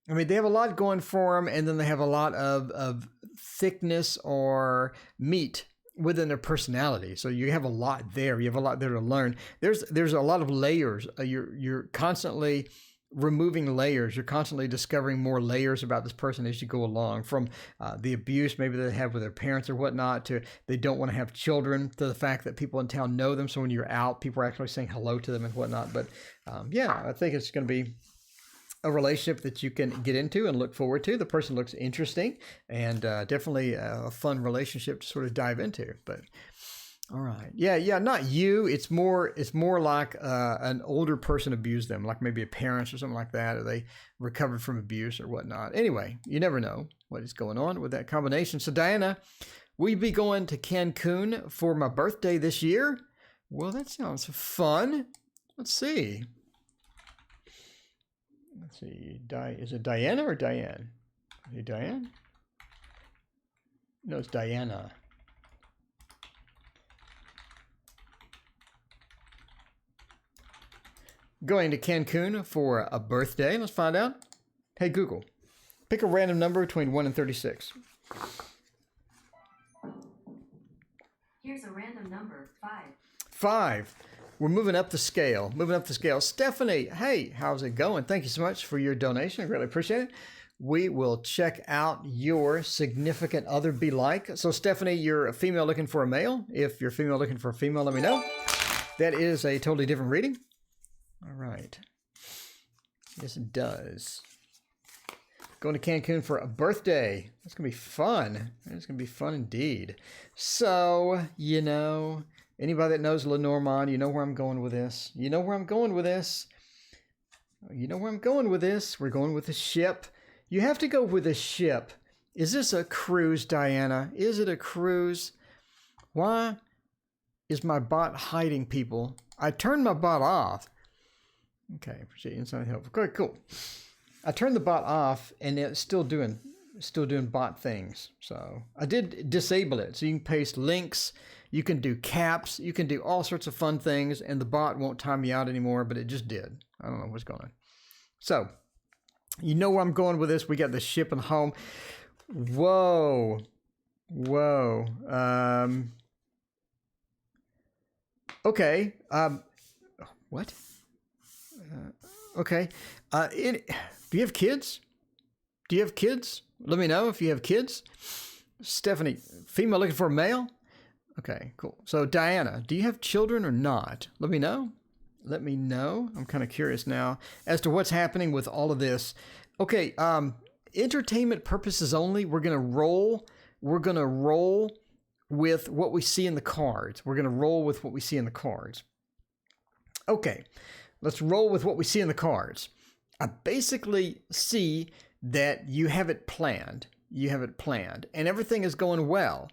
S1: I mean, they have a lot going for them, and then they have a lot of thickness or meat within their personality. So you have a lot there. You have a lot there to learn. There's a lot of layers. You're constantly removing layers. You're constantly discovering more layers about this person as you go along, from the abuse maybe they have with their parents or whatnot, to they don't want to have children, to the fact that people in town know them. So when you're out, people are actually saying hello to them and whatnot. But I think it's going to be a relationship that you can get into and look forward to. The person looks interesting, and definitely a fun relationship to sort of dive into. But All right. Yeah, not you. It's more like an older person abused them, like maybe a parent or something like that, or they recovered from abuse or whatnot. Anyway, you never know what is going on with that combination. So Diana, we be going to Cancun for my birthday this year. Well, that sounds fun. Let's see. Is it Diana or Diane? Is it Diane? No, it's Diana. Going to Cancun for a birthday. Let's find out. Hey, Google, pick a random number between 1 and 36.
S2: Here's a random number, 5.
S1: 5. We're moving up the scale. Stephanie, hey, how's it going? Thank you so much for your donation. I really appreciate it. We will check out your significant other be like. So, Stephanie, you're a female looking for a male. If you're female looking for a female, let me know. That is a totally different reading. All right. Yes, it does. Going to Cancun for a birthday. That's going to be fun. It's going to be fun indeed. So, anybody that knows Lenormand, you know where I'm going with this. We're going with a ship. You have to go with a ship. Is this a cruise, Diana? Is it a cruise? Why is my bot hiding people? I turned my bot off. Okay, appreciate inside help. Okay, cool. I turned the bot off and it's still doing bot things. So I did disable it. So you can paste links, you can do caps, you can do all sorts of fun things, and the bot won't time me out anymore, but it just did. I don't know what's going on. So you know where I'm going with this. We got the ship and home. Whoa. Okay. What? Okay. Do you have kids? Let me know if you have kids. Stephanie, female looking for a male? Okay, cool. So Diana, do you have children or not? Let me know. I'm kind of curious now as to what's happening with all of this. Okay, entertainment purposes only. We're gonna roll with what we see in the cards. Okay, let's roll with what we see in the cards. I basically see that you have it planned. And everything is going well.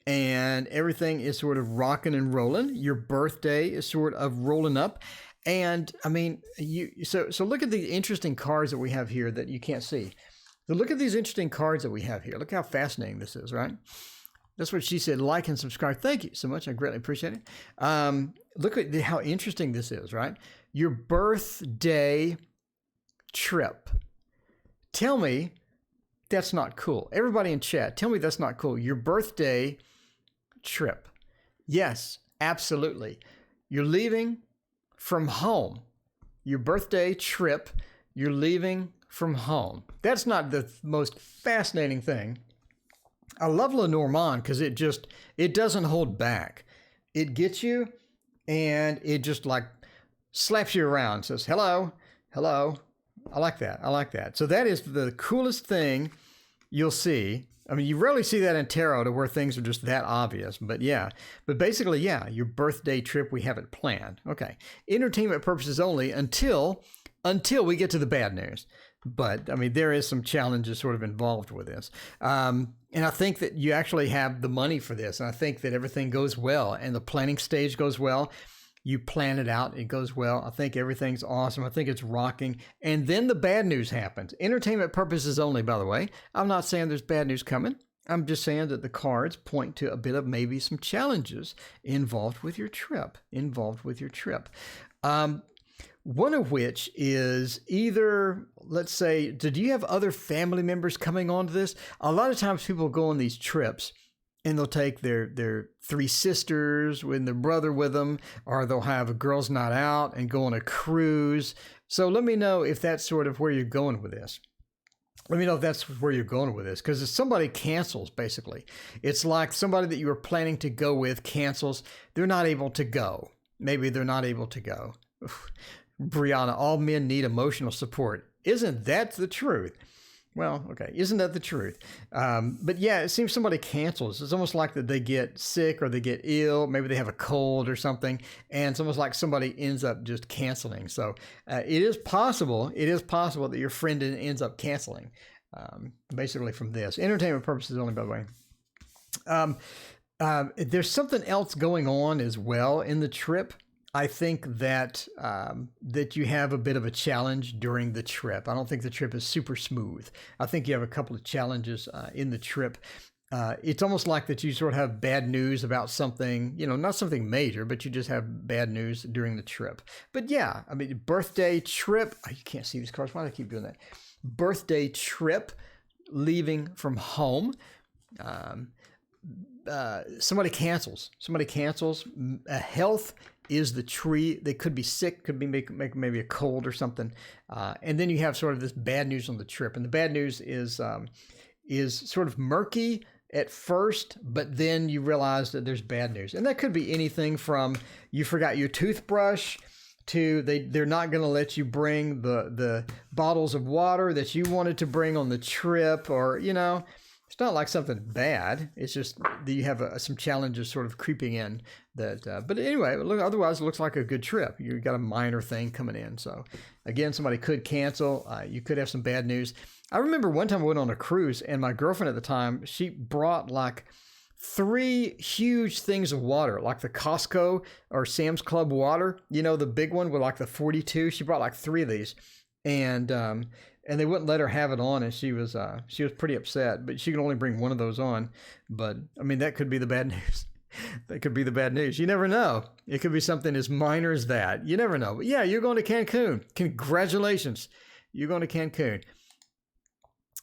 S1: And everything is sort of rocking and rolling. Your birthday is sort of rolling up. And I mean, so look at the interesting cards that we have here that you can't see. So look at these interesting cards that we have here. Look how fascinating this is, right? That's what she said. Like and subscribe. Thank you so much. I greatly appreciate it. Look at how interesting this is, right? Your birthday trip. Tell me that's not cool. Everybody in chat, tell me that's not cool. Your birthday trip. Yes, absolutely. You're leaving from home. Your birthday trip, you're leaving from home. That's not the most fascinating thing. I love Lenormand because it doesn't hold back. It gets you and it just like slaps you around, says, hello. I like that. So that is the coolest thing you'll see. I mean, you rarely see that in tarot to where things are just that obvious, but basically, your birthday trip, we have it planned. Okay. Entertainment purposes only until we get to the bad news. But I mean, there is some challenges sort of involved with this. And I think that you actually have the money for this. And I think that everything goes well and the planning stage goes well. You plan it out, it goes well. I think everything's awesome. I think it's rocking. And then the bad news happens. Entertainment purposes only, by the way. I'm not saying there's bad news coming. I'm just saying that the cards point to a bit of maybe some challenges involved with your trip. One of which is either, let's say, do you have other family members coming on to this? A lot of times people go on these trips and they'll take their 3 sisters and their brother with them, or they'll have a girls' night out and go on a cruise. So let me know if that's sort of where you're going with this. Because if somebody cancels, basically, it's like somebody that you were planning to go with cancels. They're not able to go. Maybe they're not able to go. Brianna, all men need emotional support. Isn't that the truth? Well, okay. Isn't that the truth? But yeah, it seems somebody cancels. It's almost like that they get sick or they get ill. Maybe they have a cold or something. And it's almost like somebody ends up just canceling. So it is possible. It is possible that your friend ends up canceling, basically from this. Entertainment purposes only, by the way. There's something else going on as well in the trip. I think that that you have a bit of a challenge during the trip. I don't think the trip is super smooth. I think you have a couple of challenges in the trip. It's almost like that you sort of have bad news about something, you know, not something major, but you just have bad news during the trip. But yeah, I mean, birthday trip. Oh, you can't see these cards. Why do I keep doing that? Birthday trip, leaving from home. Somebody cancels. Health is the tree. They could be sick, could be maybe a cold or something. And then you have sort of this bad news on the trip. And the bad news is sort of murky at first, but then you realize that there's bad news. And that could be anything from you forgot your toothbrush to they're not going to let you bring the bottles of water that you wanted to bring on the trip, or, you know, it's not like something bad. It's just that you have some challenges sort of creeping in. But anyway, otherwise it looks like a good trip. You got a minor thing coming in. So again, somebody could cancel. You could have some bad news. I remember one time I went on a cruise, and my girlfriend at the time, she brought like 3 huge things of water, like the Costco or Sam's Club water. You know, the big one with like the 42. She brought like 3 of these, and they wouldn't let her have it on, and she was pretty upset. But she could only bring one of those on. But I mean, that could be the bad news. That could be the bad news. You never know. It could be something as minor as that. You never know. But yeah, you're going to Cancun. Congratulations. You're going to Cancun.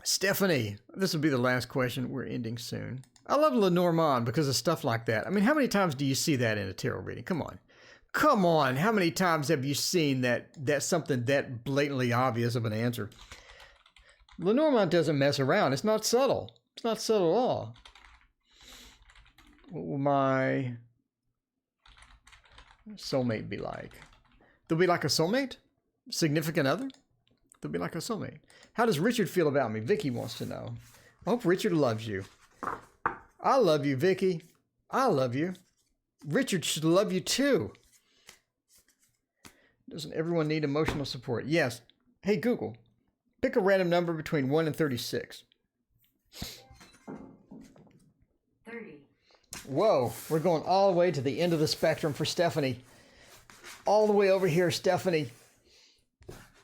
S1: Stephanie, this will be the last question. We're ending soon. I love Lenormand because of stuff like that. I mean, how many times do you see that in a tarot reading? Come on. Come on. How many times have you seen that's something that blatantly obvious of an answer? Lenormand doesn't mess around. It's not subtle. It's not subtle at all. What will my soulmate be like? They'll be like a soulmate? Significant other? They'll be like a soulmate. How does Richard feel about me? Vicky wants to know. I hope Richard loves you. I love you, Vicky. I love you. Richard should love you too. Doesn't everyone need emotional support? Yes. Hey, Google, pick a random number between 1 and 36.
S2: 30.
S1: Whoa, we're going all the way to the end of the spectrum for Stephanie. All the way over here, Stephanie.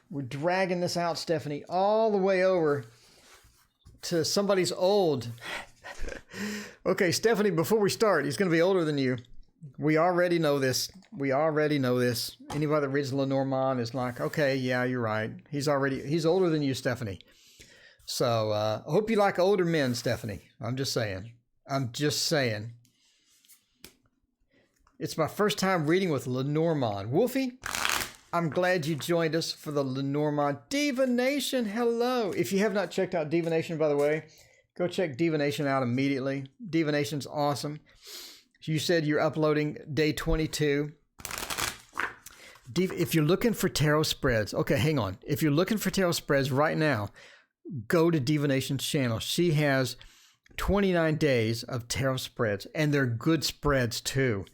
S1: We're dragging this out, Stephanie, all the way over to somebody's old. Okay, Stephanie, before we start, he's going to be older than you. We already know this. Anybody that reads Lenormand is like, okay, yeah, you're right. He's older than you, Stephanie. So I hope you like older men, Stephanie. I'm just saying. It's my first time reading with Lenormand. Wolfie, I'm glad you joined us for the Lenormand. Divination, hello. If you have not checked out Divination, by the way, go check Divination out immediately. Divination's awesome. You said you're uploading day 22. If you're looking for tarot spreads, okay, hang on. If you're looking for tarot spreads right now, go to Divination's channel. She has 29 days of tarot spreads, and they're good spreads too.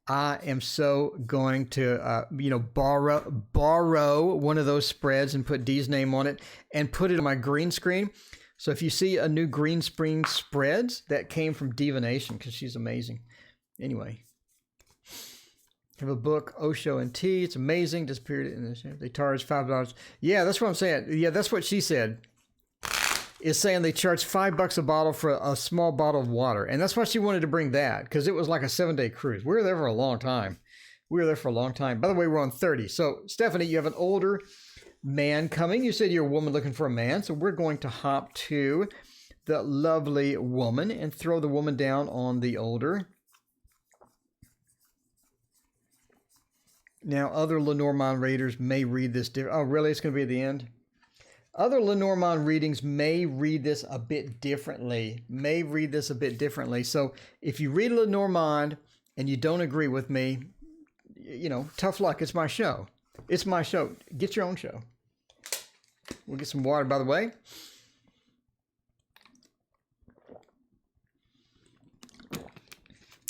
S1: I am so going to, borrow one of those spreads and put Dee's name on it and put it on my green screen. So if you see a new green screen spreads, that came from Divination because she's amazing. Anyway, have a book, Osho and T. It's amazing. Disappeared in this. They charge $5. Yeah, that's what I'm saying. Yeah, that's what she said. Is saying they charge $5 a bottle for a small bottle of water, and that's why she wanted to bring that because it was like a 7-day cruise. We were there for a long time. By the way, we're on 30. So Stephanie, you have an older man coming. You said you're a woman looking for a man, so we're going to hop to the lovely woman and throw the woman down on the older. Now, other Lenormand readers may read this different. Oh, really? It's going to be at the end? Other Lenormand readings may read this a bit differently. So if you read Lenormand and you don't agree with me, tough luck. It's my show. Get your own show. We'll get some water, by the way.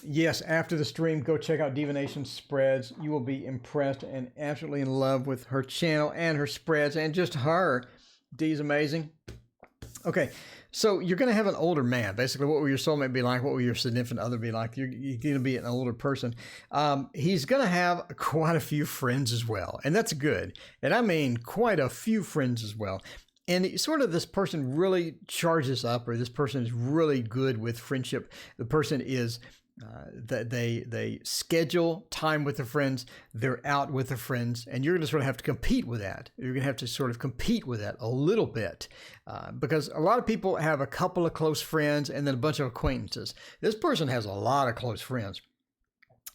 S1: Yes, after the stream, go check out Divination Spreads. You will be impressed and absolutely in love with her channel and her spreads and just her. Dee's amazing. Okay, so you're going to have an older man. Basically, what will your soulmate be like? What will your significant other be like? You're going to be an older person. He's going to have quite a few friends as well, and that's good. And I mean quite a few friends as well. And sort of this person really charges up, or this person is really good with friendship. The person is that they schedule time with their friends, they're out with their friends, and you're going to sort of have to compete with that. You're going to have to sort of compete with that a little bit because a lot of people have a couple of close friends and then a bunch of acquaintances. This person has a lot of close friends.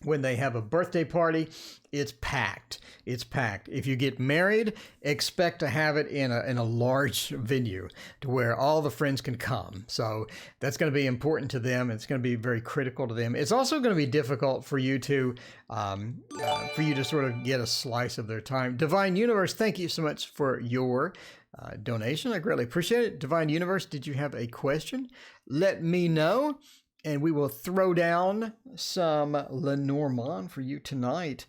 S1: When they have a birthday party, it's packed. It's packed. If you get married, expect to have it in a large venue to where all the friends can come. So that's going to be important to them. It's going to be very critical to them. It's also going to be difficult for you to sort of get a slice of their time. Divine Universe, thank you so much for your donation. I greatly appreciate it. Divine Universe, did you have a question? Let me know. And we will throw down some Lenormand for you tonight.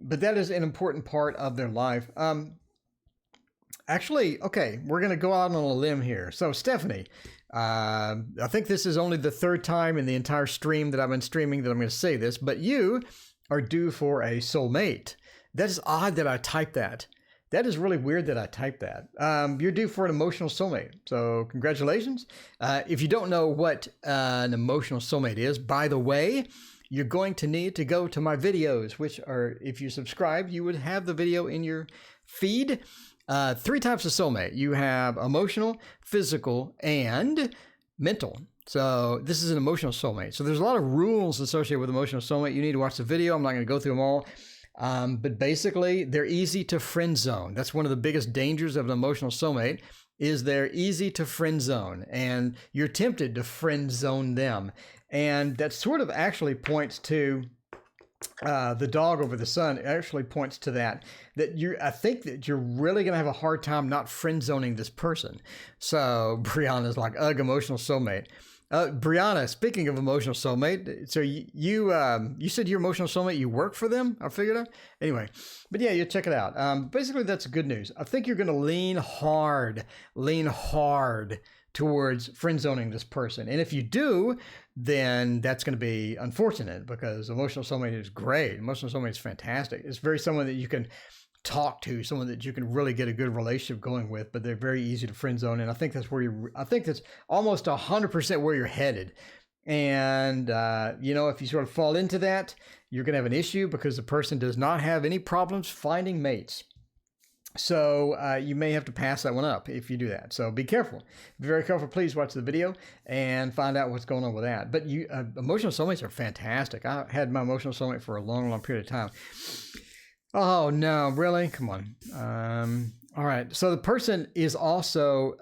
S1: But that is an important part of their life. Actually, okay, we're going to go out on a limb here. So, Stephanie, I think this is only the third time in the entire stream that I've been streaming that I'm going to say this, but you are due for a soulmate. That is odd that I typed that. That is really weird that I typed that. You're due for an emotional soulmate. So congratulations. If you don't know what an emotional soulmate is, by the way, you're going to need to go to my videos, which are, if you subscribe, you would have the video in your feed. 3 types of soulmate. You have emotional, physical, and mental. So this is an emotional soulmate. So there's a lot of rules associated with emotional soulmate. You need to watch the video. I'm not going to go through them all. But basically, they're easy to friend zone. That's one of the biggest dangers of an emotional soulmate is they're easy to friend zone, and you're tempted to friend zone them. And that sort of actually points to the dog over the sun. It actually points to that I think that you're really going to have a hard time not friend zoning this person. So Brianna's like, ugh, emotional soulmate. Brianna, speaking of emotional soulmate, so you said your emotional soulmate, you work for them? I figured out. Anyway, but yeah, you check it out. Basically, that's good news. I think you're going to lean hard towards friend zoning this person. And if you do, then that's going to be unfortunate because emotional soulmate is great. Emotional soulmate is fantastic. It's very someone that you can talk to, someone that you can really get a good relationship going with, but they're very easy to friend zone. And I think that's where I think that's almost 100% where you're headed. And, if you sort of fall into that, you're going to have an issue because the person does not have any problems finding mates. So you may have to pass that one up if you do that. So be careful. Be very careful. Please watch the video and find out what's going on with that. But emotional soulmates are fantastic. I had my emotional soulmate for a long, long period of time. Oh, no, really? Come on. All right. So the person is also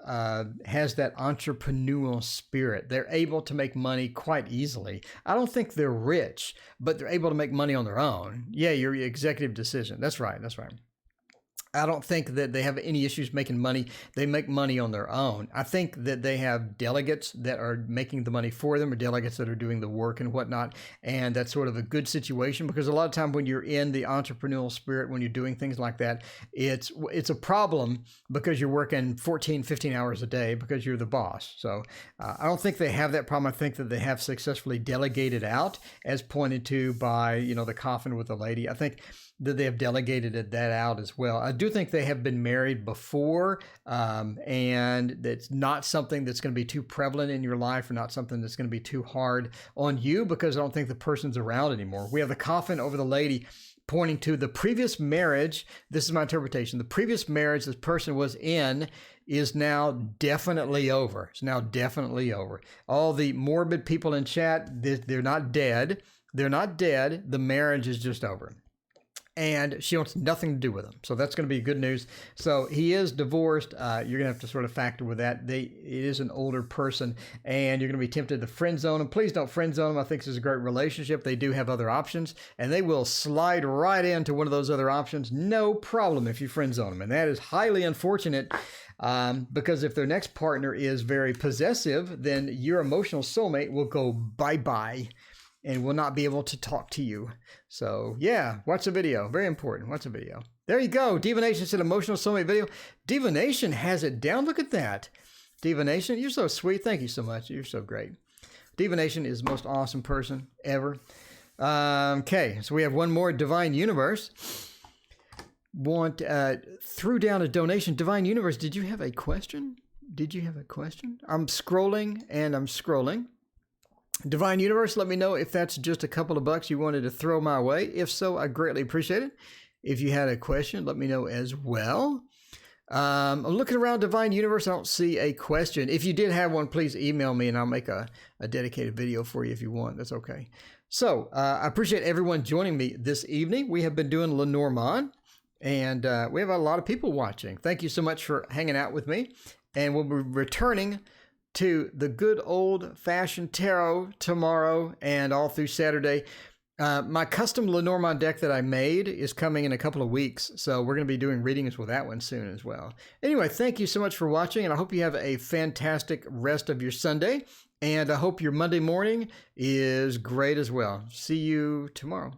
S1: has that entrepreneurial spirit. They're able to make money quite easily. I don't think they're rich, but they're able to make money on their own. Yeah, your executive decision. That's right. That's right. I don't think that they have any issues making money. They make money on their own. I think that they have delegates that are making the money for them or delegates that are doing the work and whatnot. And that's sort of a good situation because a lot of time when you're in the entrepreneurial spirit, when you're doing things like that, it's a problem because you're working 14, 15 hours a day because you're the boss. So I don't think they have that problem. I think that they have successfully delegated out as pointed to by, the coffin with the lady. I think that they have delegated that out as well. I do think they have been married before, and that's not something that's going to be too prevalent in your life or not something that's going to be too hard on you because I don't think the person's around anymore. We have the coffin over the lady pointing to the previous marriage. This is my interpretation. The previous marriage this person was in is now definitely over. It's now definitely over. All the morbid people in chat, they're not dead. They're not dead. The marriage is just over. And she wants nothing to do with him. So that's going to be good news. So he is divorced. You're going to have to sort of factor with that. It is an older person, and you're going to be tempted to friend zone him. Please don't friend zone him. I think this is a great relationship. They do have other options, and they will slide right into one of those other options. No problem if you friend zone them. And that is highly unfortunate because if their next partner is very possessive, then your emotional soulmate will go bye-bye. and will not be able to talk to you. So yeah, watch the video. Very important. Watch the video. There you go. Divination said emotional soulmate video. Divination has it down. Look at that. Divination, you're so sweet. Thank you so much. You're so great. Divination is the most awesome person ever. Okay, so we have one more. Divine Universe threw down a donation. Divine Universe, did you have a question? Did you have a question? I'm scrolling and I'm scrolling. Divine Universe, let me know if that's just a couple of bucks you wanted to throw my way. If so, I greatly appreciate it. If you had a question, let me know as well. I'm looking around Divine Universe. I don't see a question. If you did have one, please email me and I'll make a dedicated video for you if you want. That's okay. So I appreciate everyone joining me this evening. We have been doing Lenormand, and we have a lot of people watching. Thank you so much for hanging out with me. And we'll be returning to the good old-fashioned tarot tomorrow and all through Saturday. My custom Lenormand deck that I made is coming in a couple of weeks, so we're going to be doing readings with that one soon as well. Anyway, thank you so much for watching, and I hope you have a fantastic rest of your Sunday, and I hope your Monday morning is great as well. See you tomorrow.